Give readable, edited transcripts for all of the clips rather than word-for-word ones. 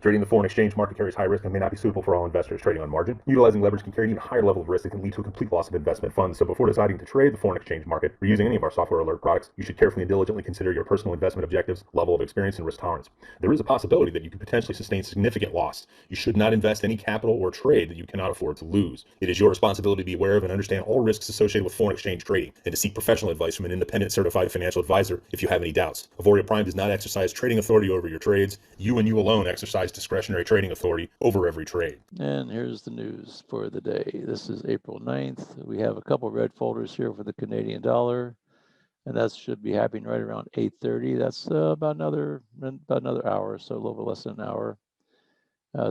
Trading the foreign exchange market carries high risk and may not be suitable for all investors. Trading on margin, utilizing leverage can carry an even higher level of risk that can lead to a complete loss of investment funds. So before deciding to trade the foreign exchange market or using any of our software alert products, you should carefully and diligently consider your personal investment objectives, level of experience, and risk tolerance. There is a possibility that you could potentially sustain significant loss. You should not invest any capital or trade that you cannot afford to lose. It is your responsibility to be aware of and understand all risks associated with foreign exchange trading and to seek professional advice from an independent certified financial advisor if you have any doubts. Auvoria Prime does not exercise trading authority over your trades. You and you alone exercise discretionary trading authority over every trade. And here's the news for the day. This is April 9th. We have a couple red folders here for the Canadian dollar, and that should be happening right around 8:30. That's about another hour, so a little bit less than an hour.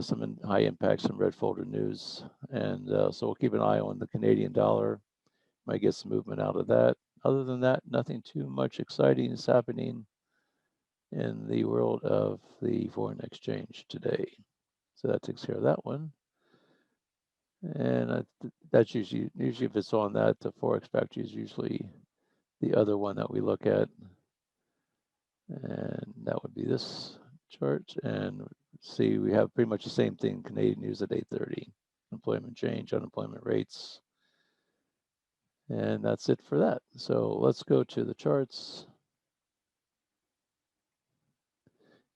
Some high impact, some red folder news, and so we'll keep an eye on the Canadian dollar. Might get some movement out of that. Other than that, nothing too much exciting is happening in the world of the foreign exchange today. So that takes care of that one. And that's usually if it's on that, the Forex Factory is usually the other one that we look at. And that would be this chart. And see, we have pretty much the same thing, Canadian news at 8:30. Employment change, unemployment rates. And that's it for that. So let's go to the charts.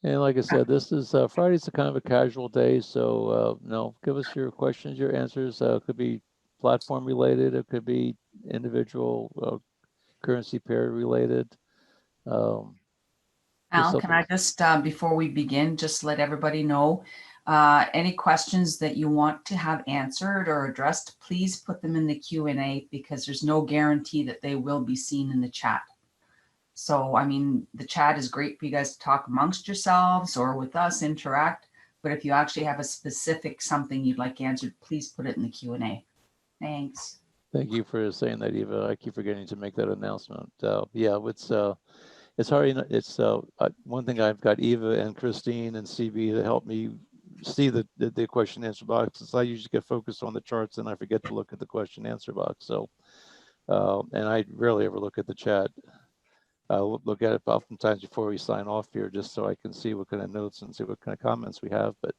And like I said, this is Friday's a kind of a casual day. So give us your questions, your answers. Could be platform related. It could be individual currency pair related. Al, can I just, before we begin, just let everybody know, any questions that you want to have answered or addressed, please put them in the Q&A because there's no guarantee that they will be seen in the chat. So, I mean, the chat is great for you guys to talk amongst yourselves or with us, interact. But if you actually have a specific something you'd like answered, please put it in the Q&A. Thanks. Thank you for saying that, Eva. I keep forgetting to make that announcement. Yeah, it's hard. It's one thing. I've got Eva and Christine and CB to help me see the question answer box. I usually get focused on the charts and I forget to look at the question answer box. So, and I rarely ever look at the chat. I'll look at it oftentimes before we sign off here, just so I can see what kind of notes and see what kind of comments we have. But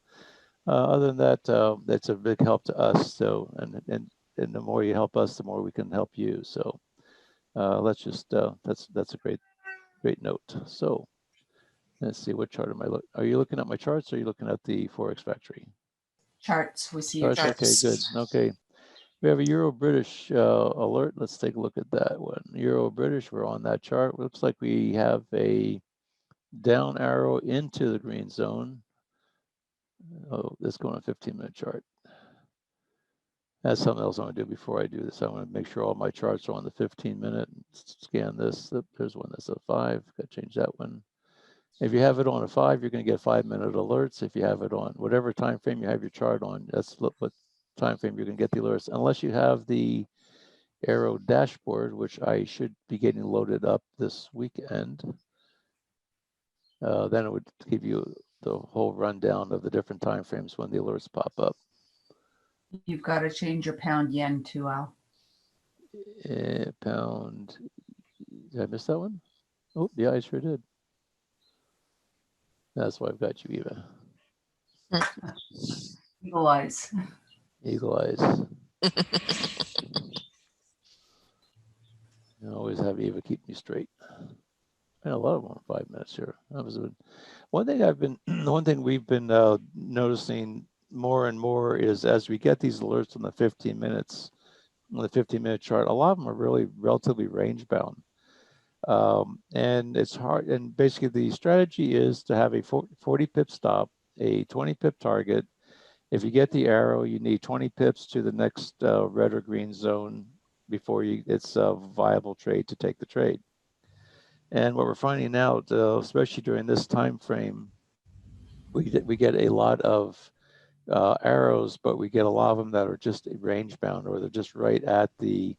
other than that, that's a big help to us. So, and the more you help us, the more we can help you. So let's just that's a great note. So let's see, what chart am I looking? Are you looking at my charts or are you looking at the Forex Factory? Charts. We see your charts. Okay, good. Okay. We have a Euro British alert. Let's take a look at that one. Euro British, we're on that chart. Looks like we have a down arrow into the green zone. Oh, let's go on a 15-minute chart. That's something else I'm going to do before I do this. I want to make sure all my charts are on the 15-minute. Scan this. There's one that's a 5. Got to change that one. If you have it on a 5, you're going to get 5-minute alerts. If you have it on whatever time frame you have your chart on, that's what time frame you're going to get the alerts, unless you have the Arrow dashboard, which I should be getting loaded up this weekend. Then it would give you the whole rundown of the different time frames when the alerts pop up. You've got to change your pound yen too, Al. Pound. Did I miss that one? Oh, yeah, I sure did. That's why I've got you, Eva. Eagle eyes. Eagle eyes. I always have Eva keep me straight. And a lot of them on 5 minutes here. That was one thing we've been noticing more and more is as we get these alerts on the 15 minutes, on the 15-minute chart, a lot of them are really relatively range bound. And it's hard. And basically the strategy is to have a 40 pip stop, a 20 pip target. If you get the arrow, you need 20 pips to the next red or green zone before it's a viable trade to take the trade. And what we're finding out, especially during this time frame, we get a lot of arrows, but we get a lot of them that are just range bound, or they're just right at the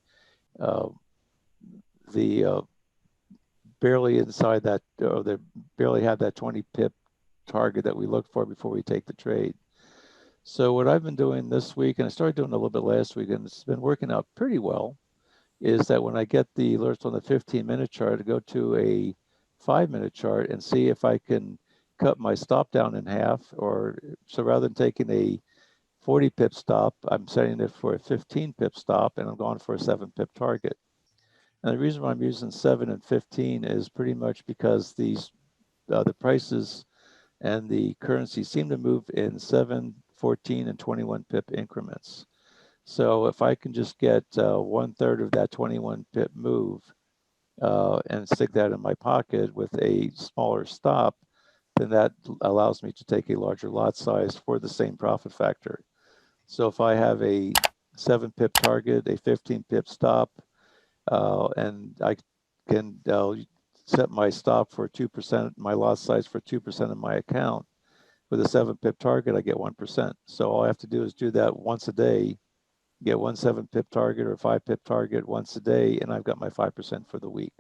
barely inside that, or they barely have that 20 pip target that we look for before we take the trade. So what I've been doing this week, and I started doing a little bit last week, and it's been working out pretty well, is that when I get the alerts on the 15-minute chart, I go to a 5-minute chart and see if I can cut my stop down in half, or so rather than taking a 40 pip stop, I'm setting it for a 15 pip stop, and I'm going for a 7 pip target. And the reason why I'm using 7 and 15 is pretty much because these the prices and the currency seem to move in 7, 14, and 21 pip increments. So if I can just get 1/3 of that 21 pip move and stick that in my pocket with a smaller stop, then that allows me to take a larger lot size for the same profit factor. So if I have a 7 pip target, a 15 pip stop, and I can set my stop for 2%, my lot size for 2% of my account. With a 7 pip target, I get 1%. So all I have to do is do that once a day, get one 7 pip target or 5 pip target once a day, and I've got my 5% for the week.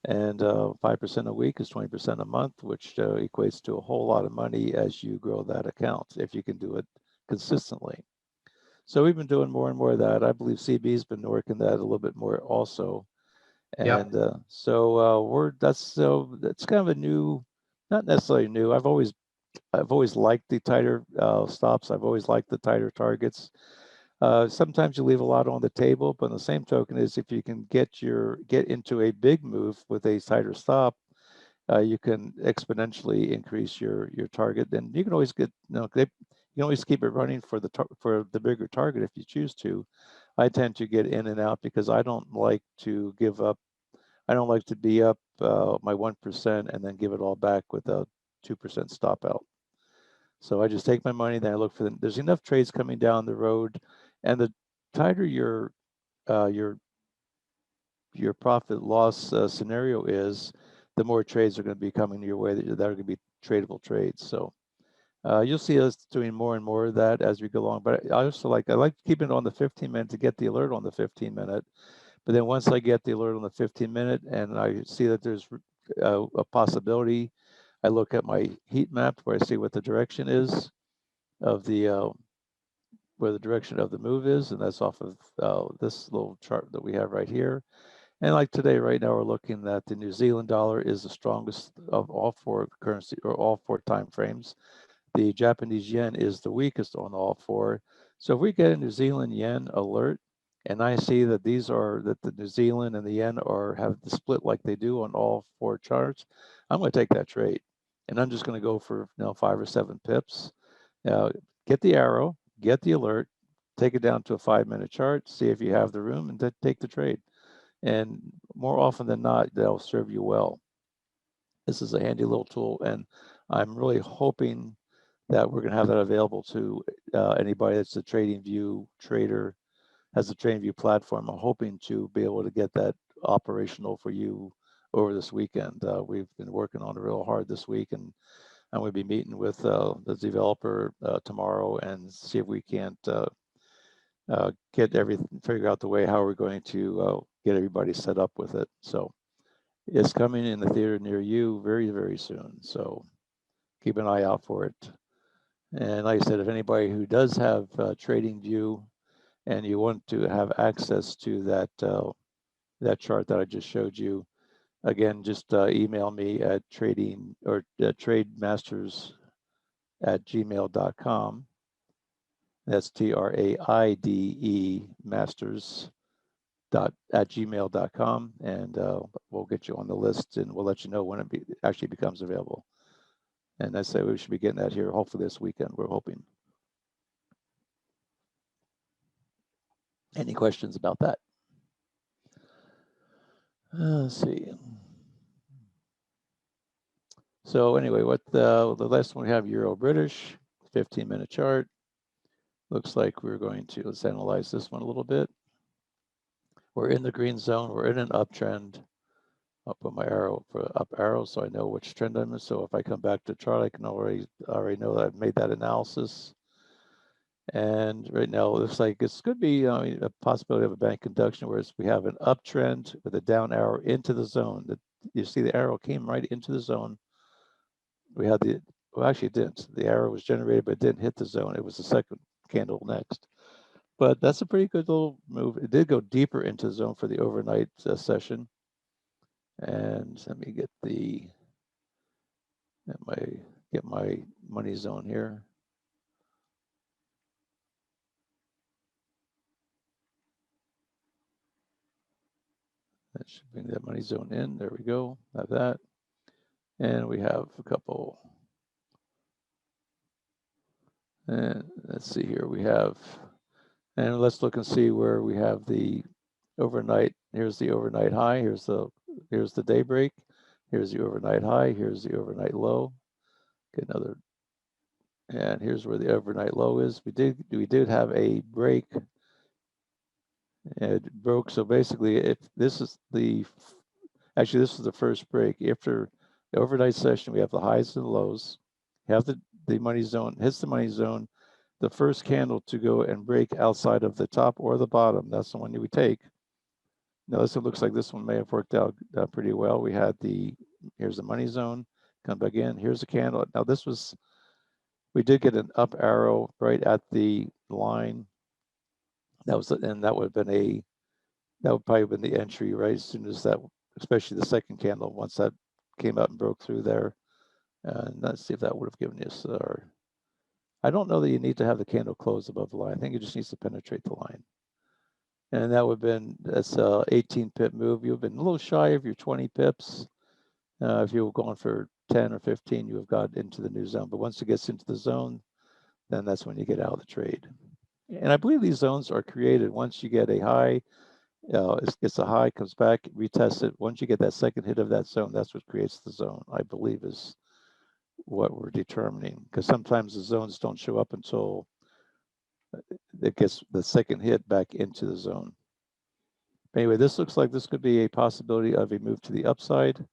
And 5% a week is 20% a month, which equates to a whole lot of money as you grow that account, if you can do it consistently. So we've been doing more and more of that. I believe CB's been working that a little bit more also. And that's kind of a new, not necessarily new. I've always liked the tighter stops. I've always liked the tighter targets. Sometimes you leave a lot on the table, but on the same token is if you can get into a big move with a tighter stop, you can exponentially increase your target. And you can always get, you can always keep it running for the bigger target if you choose to. I tend to get in and out because I don't like to give up. I don't like to be up my 1% and then give it all back with a 2% stop out. So I just take my money, then I look for them. There's enough trades coming down the road, and the tighter your profit loss scenario is, the more trades are going to be coming your way that are going to be tradable trades. So you'll see us doing more and more of that as we go along. But I also like keeping it on the 15-minute to get the alert on the 15-minute. But then once I get the alert on the 15-minute and I see that there's a possibility, I look at my heat map where I see what the direction is of the where the direction of the move is, and that's off of this little chart that we have right here. And like today, right now, we're looking at the New Zealand dollar is the strongest of all 4 currency or all 4 time frames. The Japanese yen is the weakest on all 4. So if we get a New Zealand yen alert, and I see that that the New Zealand and the yen have the split like they do on all 4 charts, I'm going to take that trade, and I'm just going to go for 5 or 7 pips. Get the arrow, get the alert, take it down to a 5-minute chart, see if you have the room, and take the trade. And more often than not, they'll serve you well. This is a handy little tool, and I'm really hoping that we're going to have that available to anybody that's a TradingView trader, has a TradingView platform. I'm hoping to be able to get that operational for you over this weekend. We've been working on it real hard this week, and I'm going to be meeting with the developer tomorrow and see if we can't figure out the way how we're going to get everybody set up with it. So it's coming in the theater near you very, very soon. So keep an eye out for it. And like I said, if anybody who does have TradingView and you want to have access to that chart that I just showed you, again, just email me at trademasters@gmail.com. That's TRAIDE masters@gmail.com, and we'll get you on the list, and we'll let you know when it actually becomes available. And I say we should be getting that here hopefully this weekend, we're hoping. Any questions about that? Let's see. So anyway, what the last one we have, Euro British, 15-minute chart. Looks like we're going to, let's analyze this one a little bit. We're in the green zone, we're in an uptrend. I'll put my arrow for up arrow so I know which trend I'm in. So if I come back to chart, I can already know that I've made that analysis. And right now it looks like this could be a possibility of a bank conduction, whereas we have an uptrend with a down arrow into the zone. That you see the arrow came right into the zone. We had well, actually it didn't. The arrow was generated, but it didn't hit the zone. It was the second candle next. But that's a pretty good little move. It did go deeper into the zone for the overnight session. And let me get my money zone here. That should bring that money zone in. There we go. Have that. And we have a couple. And let's see here. We have, and let's look and see where we have the overnight. Here's the overnight high. Here's the daybreak. Here's the overnight high. Here's the overnight low. Get another. And here's where the overnight low is. We did have a break. It broke. So basically, if this is actually this is the first break. After the overnight session, we have the highs and the lows. You have the money zone, hits the money zone. The first candle to go and break outside of the top or the bottom, that's the one that we take. Now this one looks like this one may have worked out pretty well. We had here's the money zone, come back in, here's the candle. Now we did get an up arrow right at the line. That would probably have been the entry right as soon as that, especially the second candle, once that came out and broke through there. And let's see if that would have given us I don't know that you need to have the candle close above the line. I think it just needs to penetrate the line. And that would have been, that's a 18 pip move. You've been a little shy of your 20 pips. If you were going for 10 or 15, you have got into the new zone. But once it gets into the zone, then that's when you get out of the trade. And I believe these zones are created once you get a high, it's a high, comes back, retest it. Once you get that second hit of that zone, that's what creates the zone, I believe is what we're determining. Because sometimes the zones don't show up until it gets the second hit back into the zone. Anyway, this looks like this could be a possibility of a move to the upside.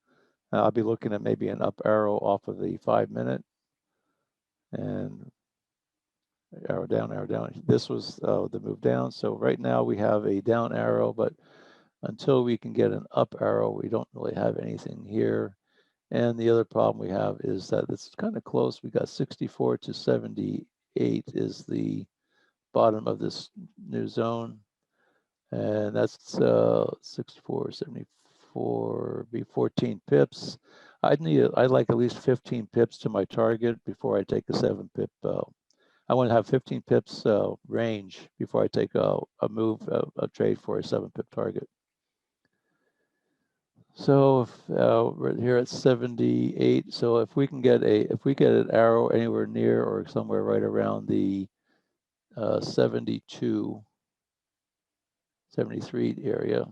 I'll be looking at maybe an up arrow off of the 5 minute and arrow down, arrow down. This was the move down. So right now we have a down arrow, but until we can get an up arrow, we don't really have anything here. And the other problem we have is that it's kind of close. We got 64 to 78 is the bottom of this new zone. And that's 64, 74, be 14 pips. I'd like at least 15 pips to my target before I take a 7 pip. I want to have 15 pips range before I take a trade for a 7 pip target. So we're here at 78. So if we get an arrow anywhere near or somewhere right around the 72, 73 area,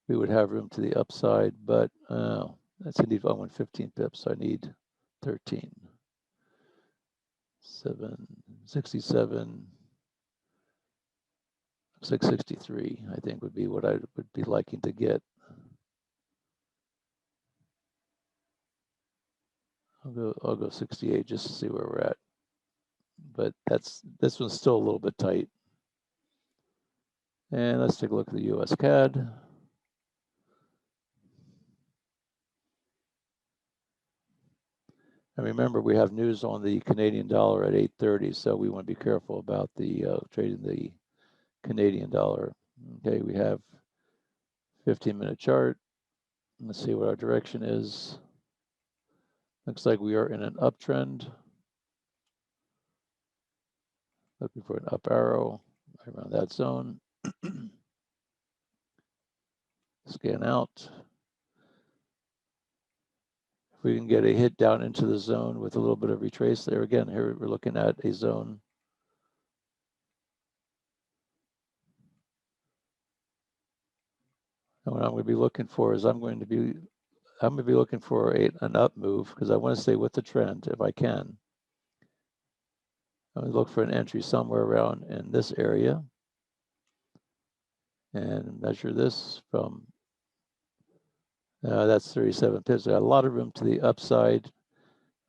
we would have room to the upside. But that's indeed, I want 15 pips. I need 13, 67. Looks like 63, I think, would be what I would be liking to get. I'll go 68 just to see where we're at. But this one's still a little bit tight. And let's take a look at the US CAD. And remember, we have news on the Canadian dollar at 8:30, so we want to be careful about the trading the Canadian dollar. Okay, we have 15-minute chart. Let's see what our direction is. Looks like we are in an uptrend. Looking for an up arrow around that zone. Scan out. If we can get a hit down into the zone with a little bit of retrace there, again, here we're looking at a zone. And what I'm going to be looking for is I'm going to be looking for an up move because I want to stay with the trend if I can. I'm going to look for an entry somewhere around in this area and measure this from, that's 37 pips. I got a lot of room to the upside.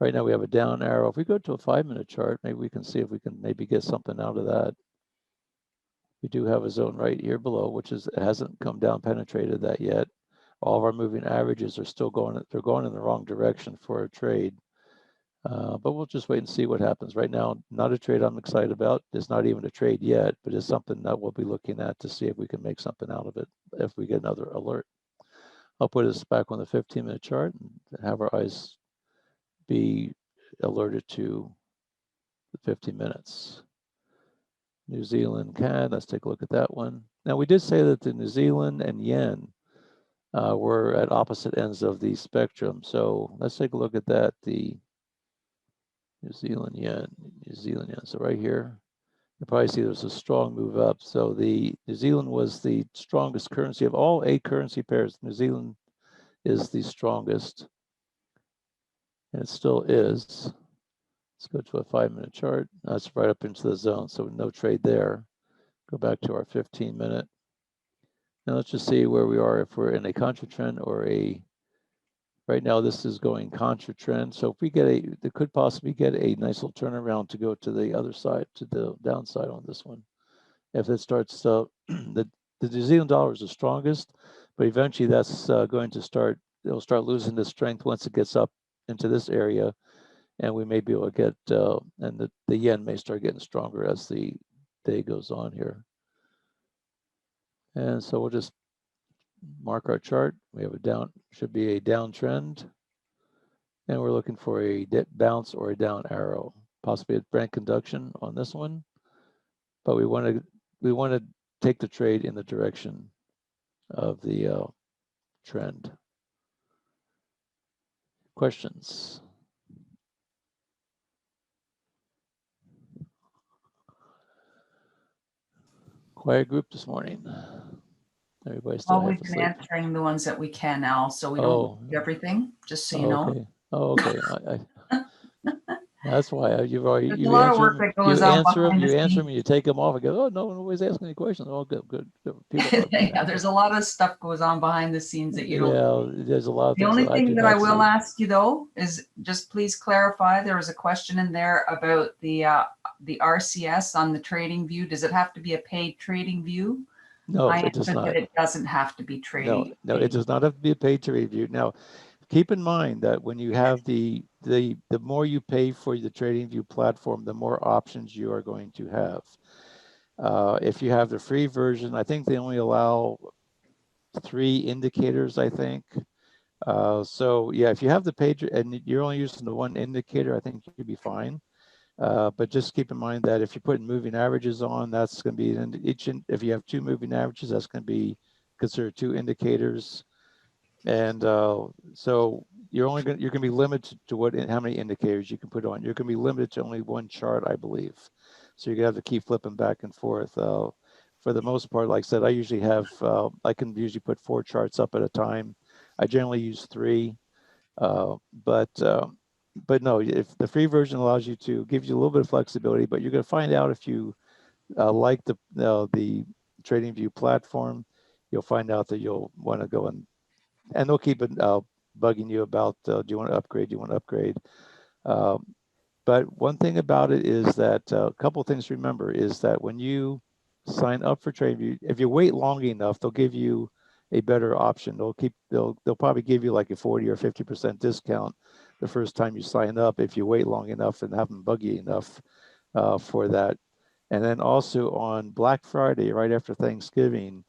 Right now we have a down arrow. If we go to a 5-minute chart, maybe we can see if we can maybe get something out of that. We do have a zone right here below, which hasn't come down, penetrated that yet. All of our moving averages are still going, they're going in the wrong direction for a trade. But we'll just wait and see what happens. Right now, not a trade I'm excited about. It's not even a trade yet, but it's something that we'll be looking at to see if we can make something out of it if we get another alert. I'll put us back on the 15-minute chart and have our eyes be alerted to the 15 minutes. New Zealand CAD, let's take a look at that one. Now, we did say that the New Zealand and yen were at opposite ends of the spectrum. So let's take a look at that. The New Zealand yen. So right here, you probably see there's a strong move up. So the New Zealand was the strongest currency of all 8 currency pairs. New Zealand is the strongest, and it still is. Let's go to a 5-minute chart. That's right up into the zone, so no trade there. Go back to our 15-minute. Now let's just see where we are, if we're in a contra trend or a, right now this is going contra trend. So if we get they could possibly get a nice little turnaround to go to the other side, to the downside on this one. If it starts, the New Zealand dollar is the strongest, but eventually that's going to start, it'll start losing the strength once it gets up into this area, and we may be able to get, and the yen may start getting stronger as the day goes on here. And so we'll just mark our chart. We have a down, should be a downtrend, and we're looking for a bounce or a down arrow, possibly a Brent conduction on this one, but we want to take the trade in the direction of the trend. Questions? Quiet group this morning. Everybody's still Well, half we've been asleep. answering the ones that we can now, so we don't do everything, just so you know. Okay. Oh, okay. That's why you There's a lot of work that goes on behind the you answer scenes. them, you take them off and go, oh, no, nobody's asking any questions. Oh, good. People Yeah, there's a lot of stuff goes on behind the scenes that you don't. Yeah, there's a lot of The things only that I thing do that I not will see. ask you though is just please clarify. There was a question in there about the RCS on the Trading View. Does it have to be a paid Trading View? No, I it does answered not. that it doesn't have to be No, trading. it does not have to be a paid to review. Now, keep in mind that when you have the more you pay for the TradingView platform, the more options you are going to have. If you have the free version, I think they only allow 3 indicators, I think. So yeah, if you have the page and you're only using the 1 indicator, I think you'd be fine. But just keep in mind that if you're putting moving averages on, that's going to be if you have 2 moving averages, that's going to be considered 2 indicators. And so you're going to be limited to how many indicators you can put on. You're going to be limited to only 1 chart, I believe. So you're going to have to keep flipping back and forth. For the most part, like I said, I usually have, I can usually put 4 charts up at a time. I generally use 3, but no, if the free version allows you to, gives you a little bit of flexibility, but you're going to find out if you like the TradingView platform, you'll find out that you'll want to go and they'll keep bugging you about, do you want to upgrade? Do you want to upgrade? But one thing about it is that a couple of things to remember is that when you sign up for TradingView, if you wait long enough, they'll give you a better option. They'll probably give you like a 40 or 50% discount the first time you sign up if you wait long enough and have them bug you enough for that. And then also on Black Friday, right after Thanksgiving,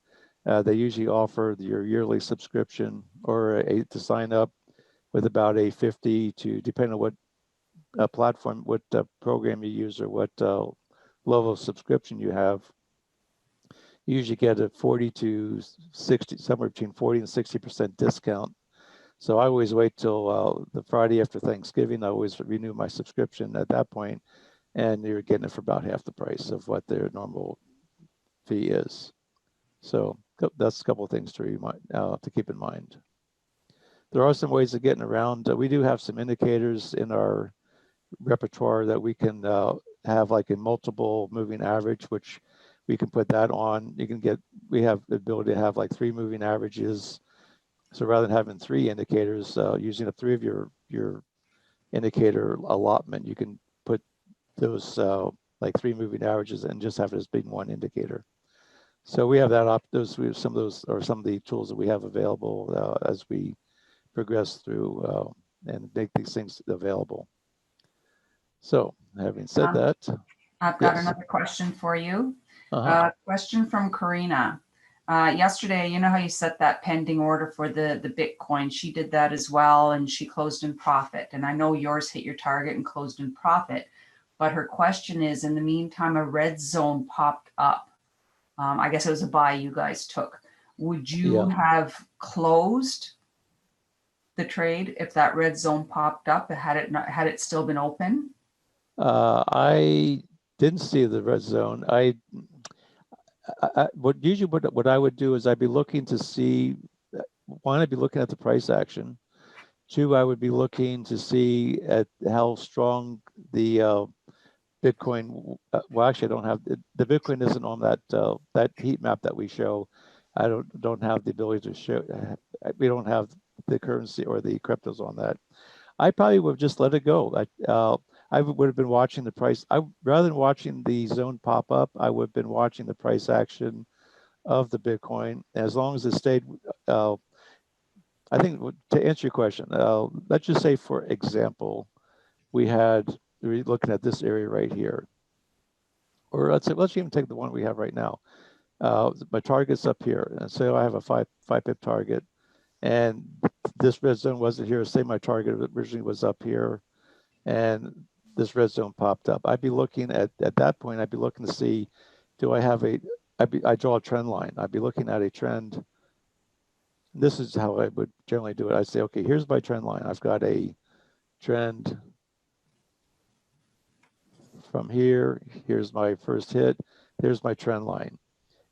they usually offer your yearly subscription or to sign up with about a 50 to, depending on what platform, what program you use or what level of subscription you have. You usually get a 40 to 60, somewhere between 40 and 60% discount. So I always wait till the Friday after Thanksgiving. I always renew my subscription at that point, and you're getting it for about half the price of what their normal fee is. So that's a couple of things to keep in mind. There are some ways of getting around. We do have some indicators in our repertoire that we can have, like a multiple moving average, which we can put that on. We have the ability to have like 3 moving averages. So rather than having 3 indicators, using up 3 of your indicator allotment, you can put those like 3 moving averages and just have it as being 1 indicator. So we have that we have some of those are some of the tools that we have available as we progress through and make these things available. So having said that, I've got yes. another question for you. That, I've got yes. another question for you. Uh-huh. Question from Karina. Yesterday, you know how you set that pending order for the Bitcoin? She did that as well, and she closed in profit. And I know yours hit your target and closed in profit. But her question is, in the meantime, a red zone popped up. I guess it was a buy you guys took. Would you have closed the trade if that red zone popped up? Had it still been open? I didn't see the red zone. What I would do is I'd be looking to see, one, I'd be looking at the price action. Two, I would be looking to see at how strong the Bitcoin. Well, actually, I don't have the Bitcoin isn't on that heat map that we show. I don't have the ability to show. We don't have the currency or the cryptos on that. I probably would have just let it go. I would have been watching the price. Rather than watching the zone pop up, I would have been watching the price action of the Bitcoin. As long as it stayed, I think to answer your question, let's just say, for example, we're looking at this area right here, or let's even take the one we have right now. My target's up here, and so I have a five pip target, and this red zone wasn't here. Say my target originally was up here, and this red zone popped up. I'd be looking at that point. I'd be looking to see, do I have I draw a trend line. I'd be looking at a trend. This is how I would generally do it. I'd say, okay, here's my trend line. I've got a trend from here. Here's my first hit. Here's my trend line.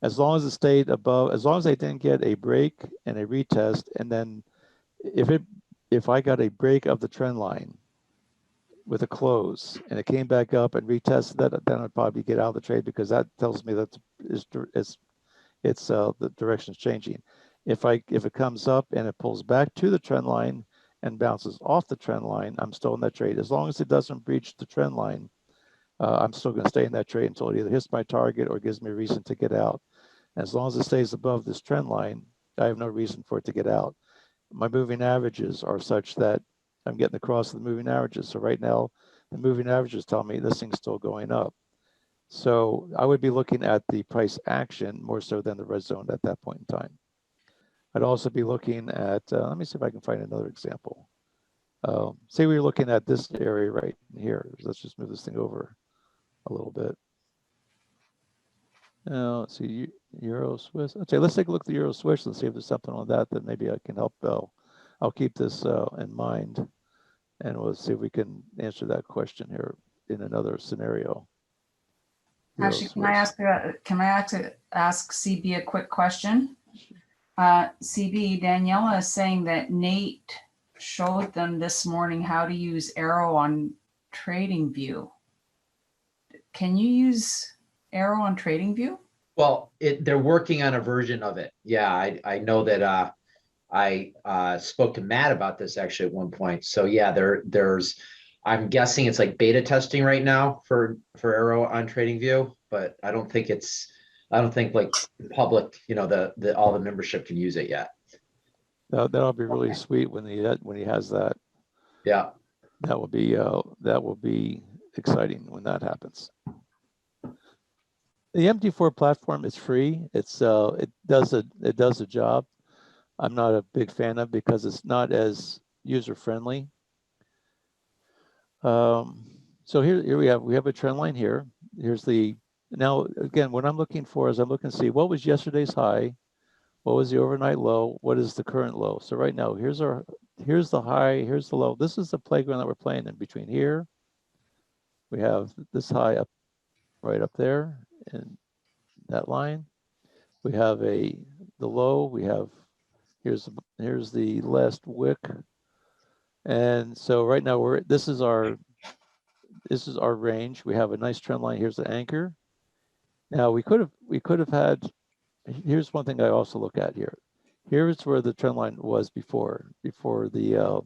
As long as it stayed above, as long as I didn't get a break and a retest, and then if I got a break of the trend line with a close and it came back up and retested that, then I'd probably get out of the trade, because that tells me that the direction is changing. If it comes up and it pulls back to the trend line and bounces off the trend line, I'm still in that trade. As long as it doesn't breach the trend line, I'm still going to stay in that trade until it either hits my target or gives me a reason to get out. As long as it stays above this trend line, I have no reason for it to get out. My moving averages are such that I'm getting across the moving averages. So right now, the moving averages tell me this thing's still going up. So I would be looking at the price action more so than the red zone at that point in time. I'd also be looking at, let me see if I can find another example. Say we were looking at this area right here. Let's just move this thing over a little bit. Now, let's see, Euro Swiss. Okay, let's take a look at the Euro Swiss and see if there's something on that maybe I can help. I'll keep this in mind, and we'll see if we can answer that question here in another scenario. Actually, can I ask CB a quick question? CB, Daniela is saying that Nate showed them this morning how to use Arrow on TradingView. Can you use Arrow on TradingView? Well, they're working on a version of it. Yeah, I know that I spoke to Matt about this actually at one point. So yeah, there's I'm guessing it's like beta testing right now for Arrow on TradingView, but I don't think like public, all the membership can use it yet. That'll be really sweet when he has that. Yeah, that will be exciting when that happens. The MT4 platform is free. It does a job. I'm not a big fan of because it's not as user friendly. So here we have a trend line here. Now again, what I'm looking for is I'm looking to see what was yesterday's high, what was the overnight low, what is the current low. So right now, here's the high, here's the low. This is the playground that we're playing in. Between here, we have this high up, right up there, and that line. We have the low. We have here's the last wick, and so right now this is our range. We have a nice trend line. Here's the anchor. Now we could have had. Here's one thing I also look at here. Here's where the trend line was before the,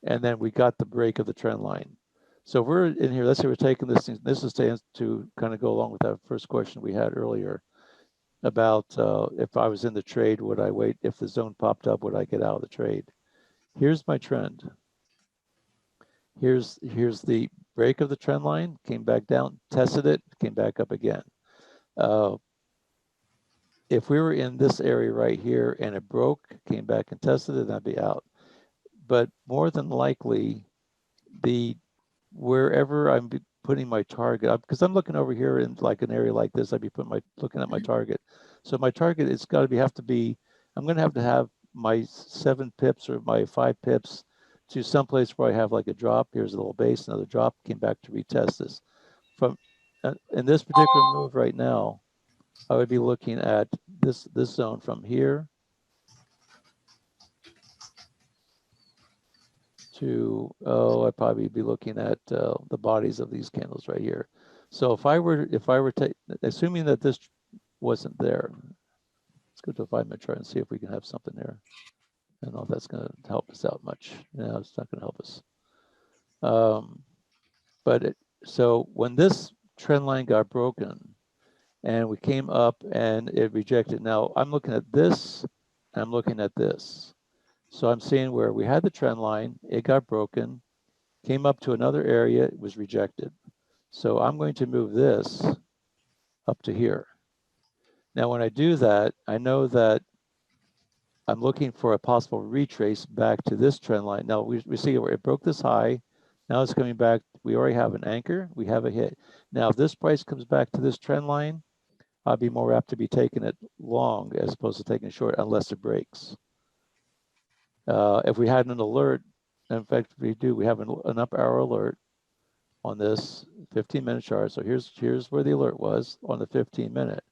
and then we got the break of the trend line. So we're in here. Let's say we're taking this thing. This is to kind of go along with that first question we had earlier about if I was in the trade, would I wait? If the zone popped up, would I get out of the trade? Here's my trend. Here's the break of the trend line, came back down, tested it, came back up again. If we were in this area right here and it broke, came back and tested it, I'd be out. But more than likely, wherever I'm putting my target, because I'm looking over here in like an area like this, I'd be looking at my target. So my target, it's got to have to be, I'm going to have my 7 pips or my 5 pips to someplace where I have like a drop. Here's a little base, another drop, came back to retest this. From in this particular move right now, I would be looking at this zone from here to, I'd probably be looking at the bodies of these candles right here. So if I were assuming that this wasn't there, let's go to a 5-minute chart and see if we can have something there. I don't know if that's going to help us out much. No, it's not going to help us. So when this trend line got broken and we came up and it rejected, now I'm looking at this, and I'm looking at this. So I'm seeing where we had the trend line, it got broken, came up to another area, it was rejected. So I'm going to move this up to here. Now, when I do that, I know that I'm looking for a possible retrace back to this trend line. Now we see where it broke this high. Now it's coming back. We already have an anchor. We have a hit. Now, if this price comes back to this trend line, I'll be more apt to be taking it long as opposed to taking it short unless it breaks. If we had an alert, in fact, we have an up arrow alert on this 15-minute chart. So here's where the alert was on the 15-minute.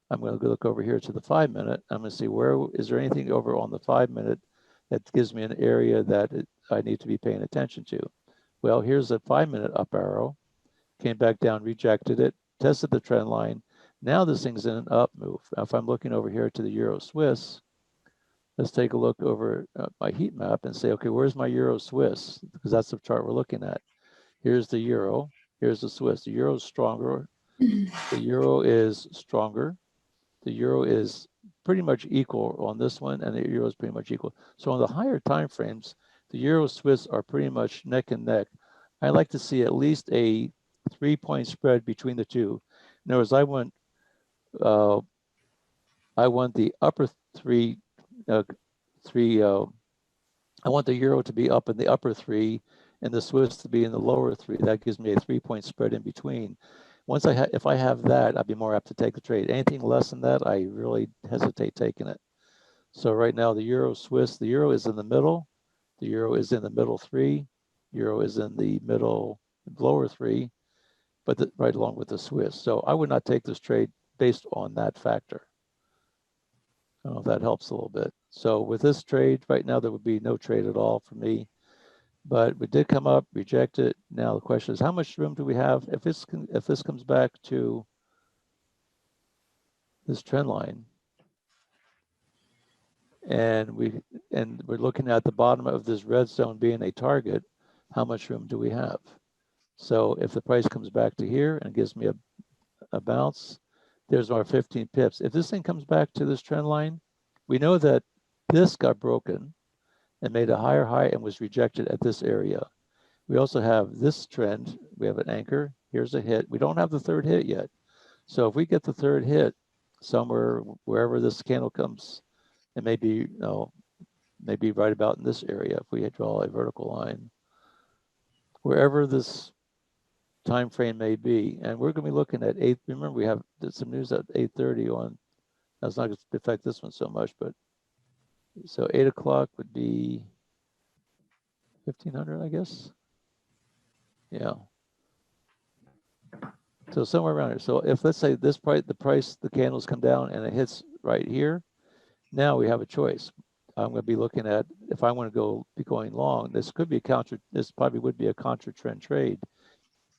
I'm going to look over here to the 5-minute. I'm going to see is there anything over on the 5-minute that gives me an area that I need to be paying attention to. Well, here's a 5-minute up arrow, came back down, rejected it, tested the trend line. Now this thing's in an up move. If I'm looking over here to the Euro Swiss, let's take a look over my heat map and say, okay, where's my Euro Swiss? Because that's the chart we're looking at. Here's the Euro, here's the Swiss. The Euro is stronger. The Euro is stronger. The Euro is pretty much equal on this one, and the Euro is pretty much equal. So on the higher time frames, the Euro Swiss are pretty much neck and neck. I like to see at least a 3-point spread between the two. In other words, I want the upper three. I want the Euro to be up in the upper 3 and the Swiss to be in the lower 3. That gives me a 3-point spread in between. If I have that, I'd be more apt to take the trade. Anything less than that, I really hesitate taking it. So right now, the Euro Swiss, the Euro is in the middle. The Euro is in the middle 3. Euro is in the middle lower 3, but right along with the Swiss. So I would not take this trade based on that factor. I don't know if that helps a little bit. So with this trade right now, there would be no trade at all for me. But we did come up, reject it. Now the question is, how much room do we have if this comes back to this trend line, and we're looking at the bottom of this red zone being a target? How much room do we have? So if the price comes back to here and gives me a bounce, there's our 15 pips. If this thing comes back to this trend line, we know that this got broken and made a higher high and was rejected at this area. We also have this trend. We have an anchor. Here's a hit. We don't have the third hit yet. So if we get the third hit somewhere, wherever this candle comes, it may be, maybe right about in this area. If we draw a vertical line, wherever this time frame may be, and we're going to be looking at 8. Remember, we have some news at 8:30 on. That's not going to affect this one so much, but so 8 o'clock would be 1500, I guess. Yeah. So somewhere around here. So if let's say this price, the candles come down and it hits right here, now we have a choice. I'm going to be looking at, if I want to be going long, this probably would be a contra trend trade,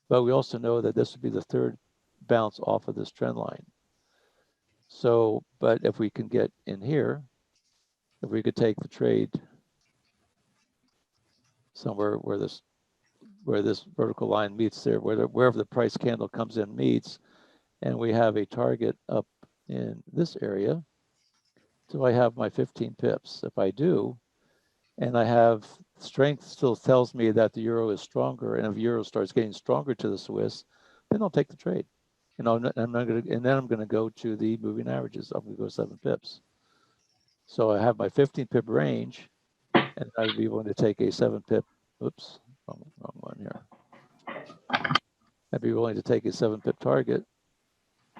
but we also know that this would be the third bounce off of this trend line. So, but if we can get in here, if we could take the trade somewhere where this vertical line meets there, wherever the price candle comes in meets, and we have a target up in this area. So I have my 15 pips. If I do, and I have strength still tells me that the euro is stronger, and if the euro starts getting stronger to the Swiss, then I'll take the trade. And I'm not going to, and then I'm going to go to the moving averages. I'm going to go 7 pips. So I have my 15 pip range, and I'd be willing to take a 7 pip. Oops, wrong one here. I'd be willing to take a 7 pip target.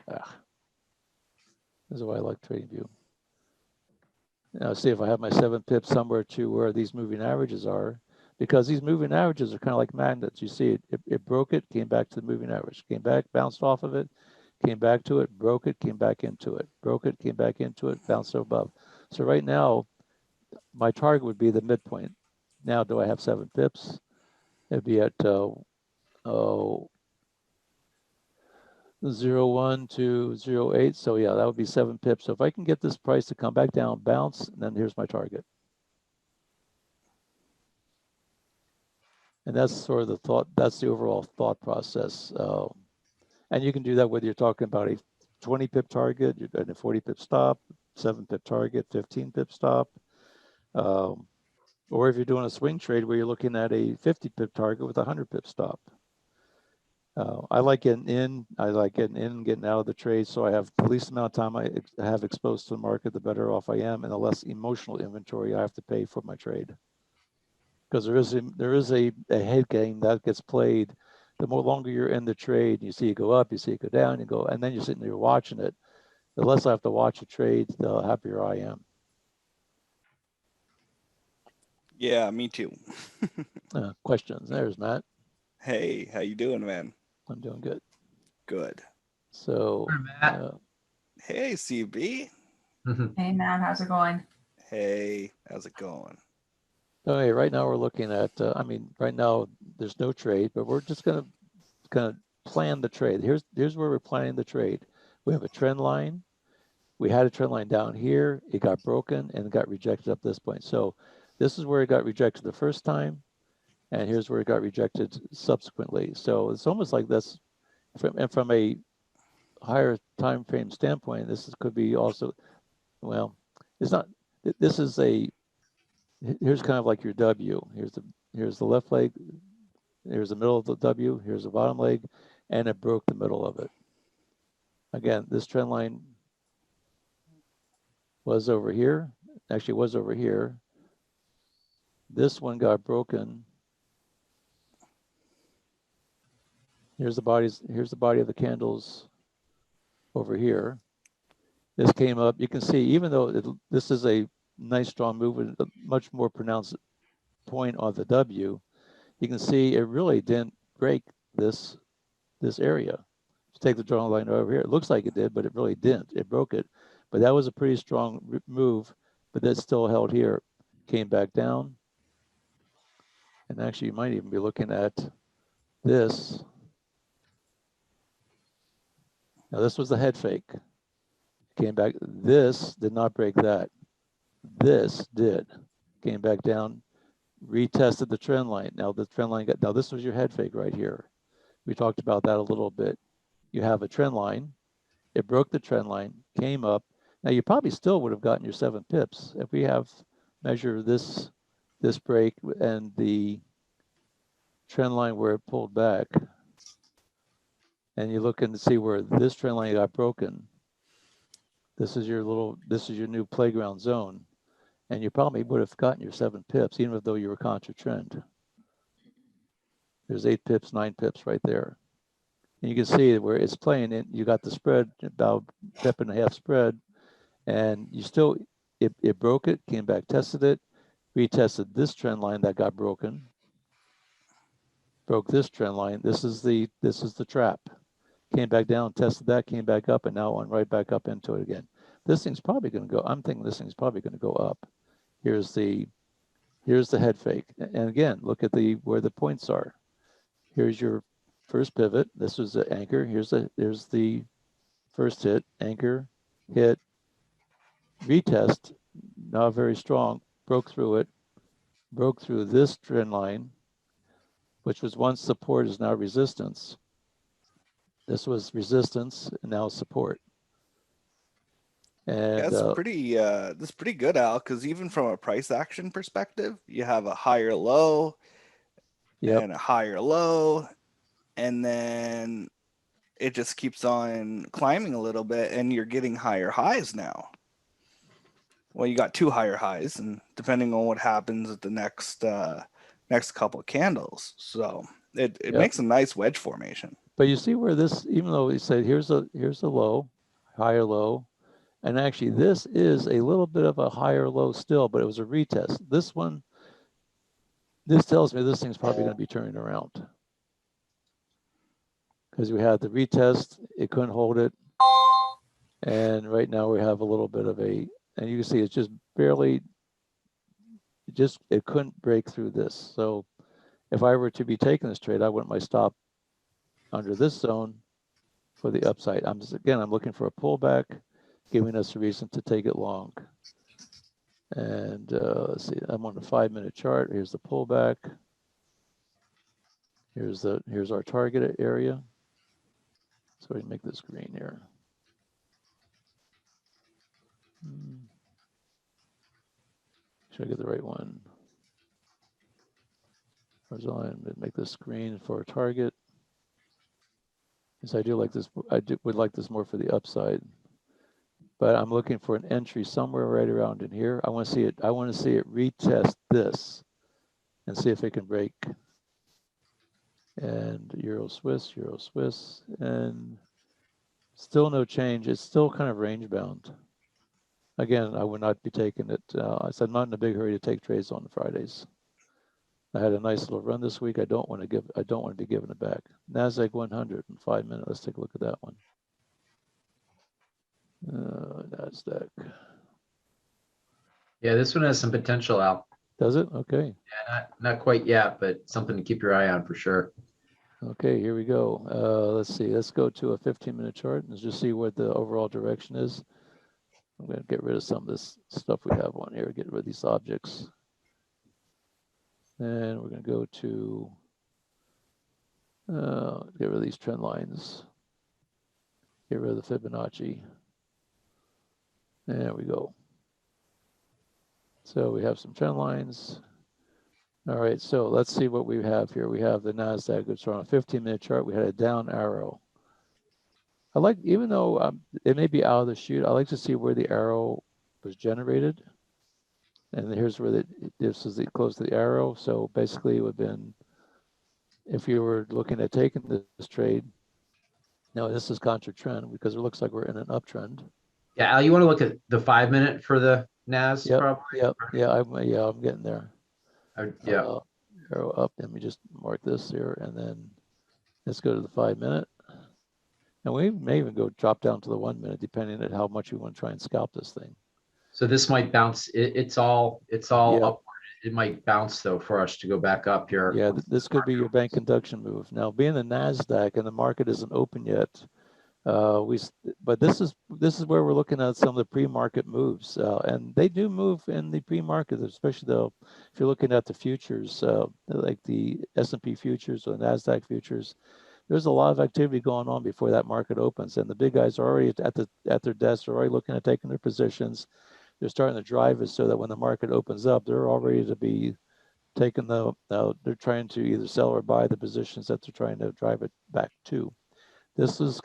This is why I like TradingView. Now see if I have my 7 pips somewhere to where these moving averages are, because these moving averages are kind of like magnets. You see it broke it, came back to the moving average, came back, bounced off of it, came back to it, broke it, came back into it, broke it, came back into it, bounced above. So right now, my target would be the midpoint. Now, do I have 7 pips? It'd be at 0.1 to 0.8. So yeah, that would be 7 pips. So if I can get this price to come back down, bounce, then here's my target. And that's sort of the thought, that's the overall thought process. And you can do that whether you're talking about a 20 pip target, and a 40 pip stop, 7 pip target, 15 pip stop. Or if you're doing a swing trade where you're looking at a 50 pip target with a 100 pip stop. I like getting in. I like getting in and getting out of the trade. So I have the least amount of time I have exposed to the market, the better off I am, and the less emotional inventory I have to pay for my trade. Because there is a head game that gets played. The more longer you're in the trade, you see it go up, you see it go down, you go, and then you're sitting there watching it. The less I have to watch a trade, the happier I am. Yeah, me too. Questions? There's Matt. Hey, how you doing, man? I'm doing good. Good. So, hey, CB. Hey, Matt, how's it going? Hey, how's it going? Okay, right now we're looking at, I mean, right now there's no trade, but we're just going to plan the trade. Here's where we're planning the trade. We have a trend line. We had a trend line down here. It got broken and got rejected up this point. So this is where it got rejected the first time, and here's where it got rejected subsequently. So it's almost like this, from a higher time frame standpoint, this could be also, well, it's not, this is a, here's kind of like your W. Here's the left leg, here's the middle of the W, here's the bottom leg, and it broke the middle of it. Again, this trend line was over here, actually was over here. This one got broken. Here's the body of the candles over here. This came up. You can see, even though this is a nice strong move with a much more pronounced point on the W, you can see it really didn't break this area. Just take the draw line over here. It looks like it did, but it really didn't. It broke it. But that was a pretty strong move, but that still held here. Came back down. And actually, you might even be looking at this. Now, this was the head fake. Came back. This did not break that. This did. Came back down, retested the trend line. Now, the trend line now this was your head fake right here. We talked about that a little bit. You have a trend line. It broke the trend line, came up. Now, you probably still would have gotten your 7 pips. If we measure this break and the trend line where it pulled back, and you look and see where this trend line got broken, this is your new playground zone, and you probably would have gotten your 7 pips, even though you were contra trend. There's 8 pips, 9 pips right there. And you can see where it's playing in, you got the spread, about pip and a half spread, and you still, it broke it, came back, tested it, retested this trend line that got broken, broke this trend line. This is the trap. Came back down, tested that, came back up, and now went right back up into it again. This thing's probably going to go, I'm thinking this thing's probably going to go up. Here's the head fake. And again, look at where the points are. Here's your first pivot. This was the anchor. Here's the first hit, anchor, hit, retest, not very strong, broke through it, broke through this trend line, which was once support, is now resistance. This was resistance and now support. And That's pretty good, Al, because even from a price action perspective, you have a higher low yep, and a higher low, and then it just keeps on climbing a little bit, and you're getting higher highs now. Well, you got two higher highs, and depending on what happens at the next couple of candles, so it yep. makes a nice wedge formation. But you see where this, even though we said here's a low, higher low, and actually this is a little bit of a higher low still, but it was a retest. This one, this tells me this thing's probably going to be turning around, because we had the retest, it couldn't hold it, and right now we have a little bit of a, and you can see it's just barely, it couldn't break through this. So if I were to be taking this trade, I want my stop under this zone for the upside. I'm looking for a pullback, giving us a reason to take it long. And let's see, I'm on the 5-minute chart. Here's the pullback. Here's our target area. So we make this green here. Should I get the right one? Horizontal, make this green for a target. Because I do like this. Would like this more for the upside. But I'm looking for an entry somewhere right around in here. I want to see it. I want to see it retest this and see if it can break. And Euro Swiss, and still no change. It's still kind of range bound. Again, I would not be taking it. I said I'm not in a big hurry to take trades on Fridays. I had a nice little run this week. I don't want to be giving it back. Nasdaq 100 in 5 minutes. Let's take a look at that one. Nasdaq. Yeah, this one has some potential, Al. Does it? Okay. Yeah, not quite yet, but something to keep your eye on for sure. Okay, here we go. Let's see. Let's go to a 15-minute chart and just see what the overall direction is. I'm going to get rid of some of this stuff we have on here. Get rid of these objects. And we're going to go to get rid of these trend lines. Get rid of the Fibonacci. There we go. So we have some trend lines. All right, so let's see what we have here. We have the NASDAQ, which on a 15-minute chart, we had a down arrow. I like, even though it may be out of the chute, I like to see where the arrow was generated. And here's where this is the close to the arrow. So basically it would have been, if you were looking at taking this trade, now this is contra trend because it looks like we're in an uptrend. Yeah, Al, you want to look at the 5-minute for the NAS? Yep, probably? I'm getting there. Yeah. Arrow up. Let me just mark this here, and then let's go to the 5-minute. And we may even go drop down to the 1 minute, depending on how much we want to try and scalp this thing. So this might bounce. It's all Yeah. upward. It might bounce though for us to go back up here. Yeah, this could be your bank induction move. Now, being the NASDAQ and the market isn't open yet, but this is where we're looking at some of the pre-market moves, and they do move in the pre-market, especially though if you're looking at the futures, like the S&P futures or the NASDAQ futures. There's a lot of activity going on before that market opens, and the big guys are already at their desks. They're already looking at taking their positions. They're starting to drive it so that when the market opens up, they're all ready to be taking they're trying to either sell or buy the positions that they're trying to drive it back to. This is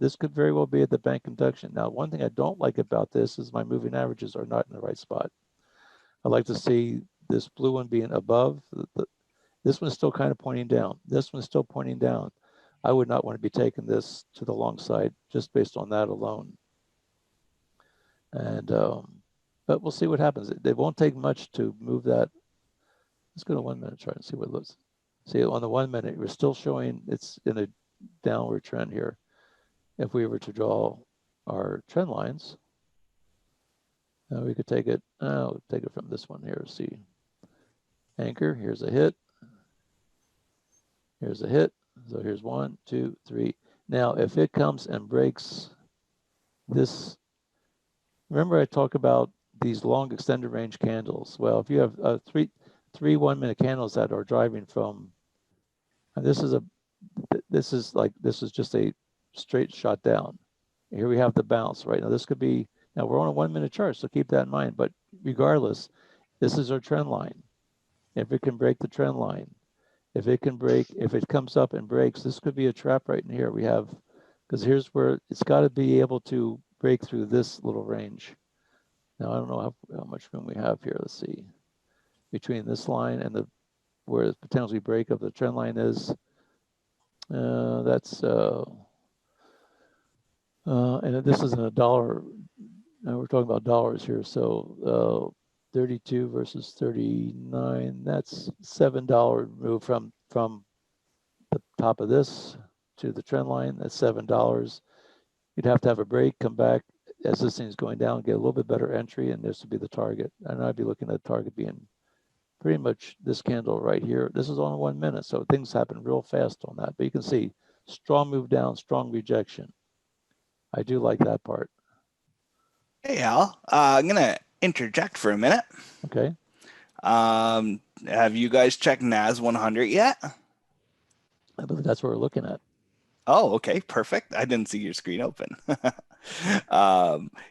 this could very well be at the bank induction. Now, one thing I don't like about this is my moving averages are not in the right spot. I like to see this blue one being above. This one's still kind of pointing down. This one's still pointing down. I would not want to be taking this to the long side just based on that alone. And but we'll see what happens. It won't take much to move that. Let's go to 1 minute chart and see what it looks. See, on the 1 minute, we're still showing it's in a downward trend here. If we were to draw our trend lines, we could take it. Take it from this one here. See, anchor. Here's a hit. Here's a hit. So here's 1, 2, 3. Now, if it comes and breaks this, remember I talk about these long extended range candles. Well, if you have three 1 minute candles that are driving from, and this is just a straight shot down. Here we have the bounce right now. This could be Now we're on a 1 minute chart, so keep that in mind. But regardless, this is our trend line. If it can break the trend line, if it comes up and breaks, this could be a trap right in here. We have, because here's where it's got to be able to break through this little range. Now I don't know how much room we have here. Let's see, between this line and where the potentially break of the trend line is. That's and this isn't a dollar. We're talking about dollars here. So 32 versus 39. That's $7 move from the top of this to the trend line. That's $7. You'd have to have a break, come back as this thing's going down, get a little bit better entry, and this would be the target. And I'd be looking at the target being pretty much this candle right here. This is only 1 minute, so things happen real fast on that. But you can see strong move down, strong rejection. I do like that part. Hey, Al, I'm going to interject for a minute. Okay. Have you guys checked NAS 100 yet? I believe that's what we're looking at. Oh, okay, perfect. I didn't see your screen open.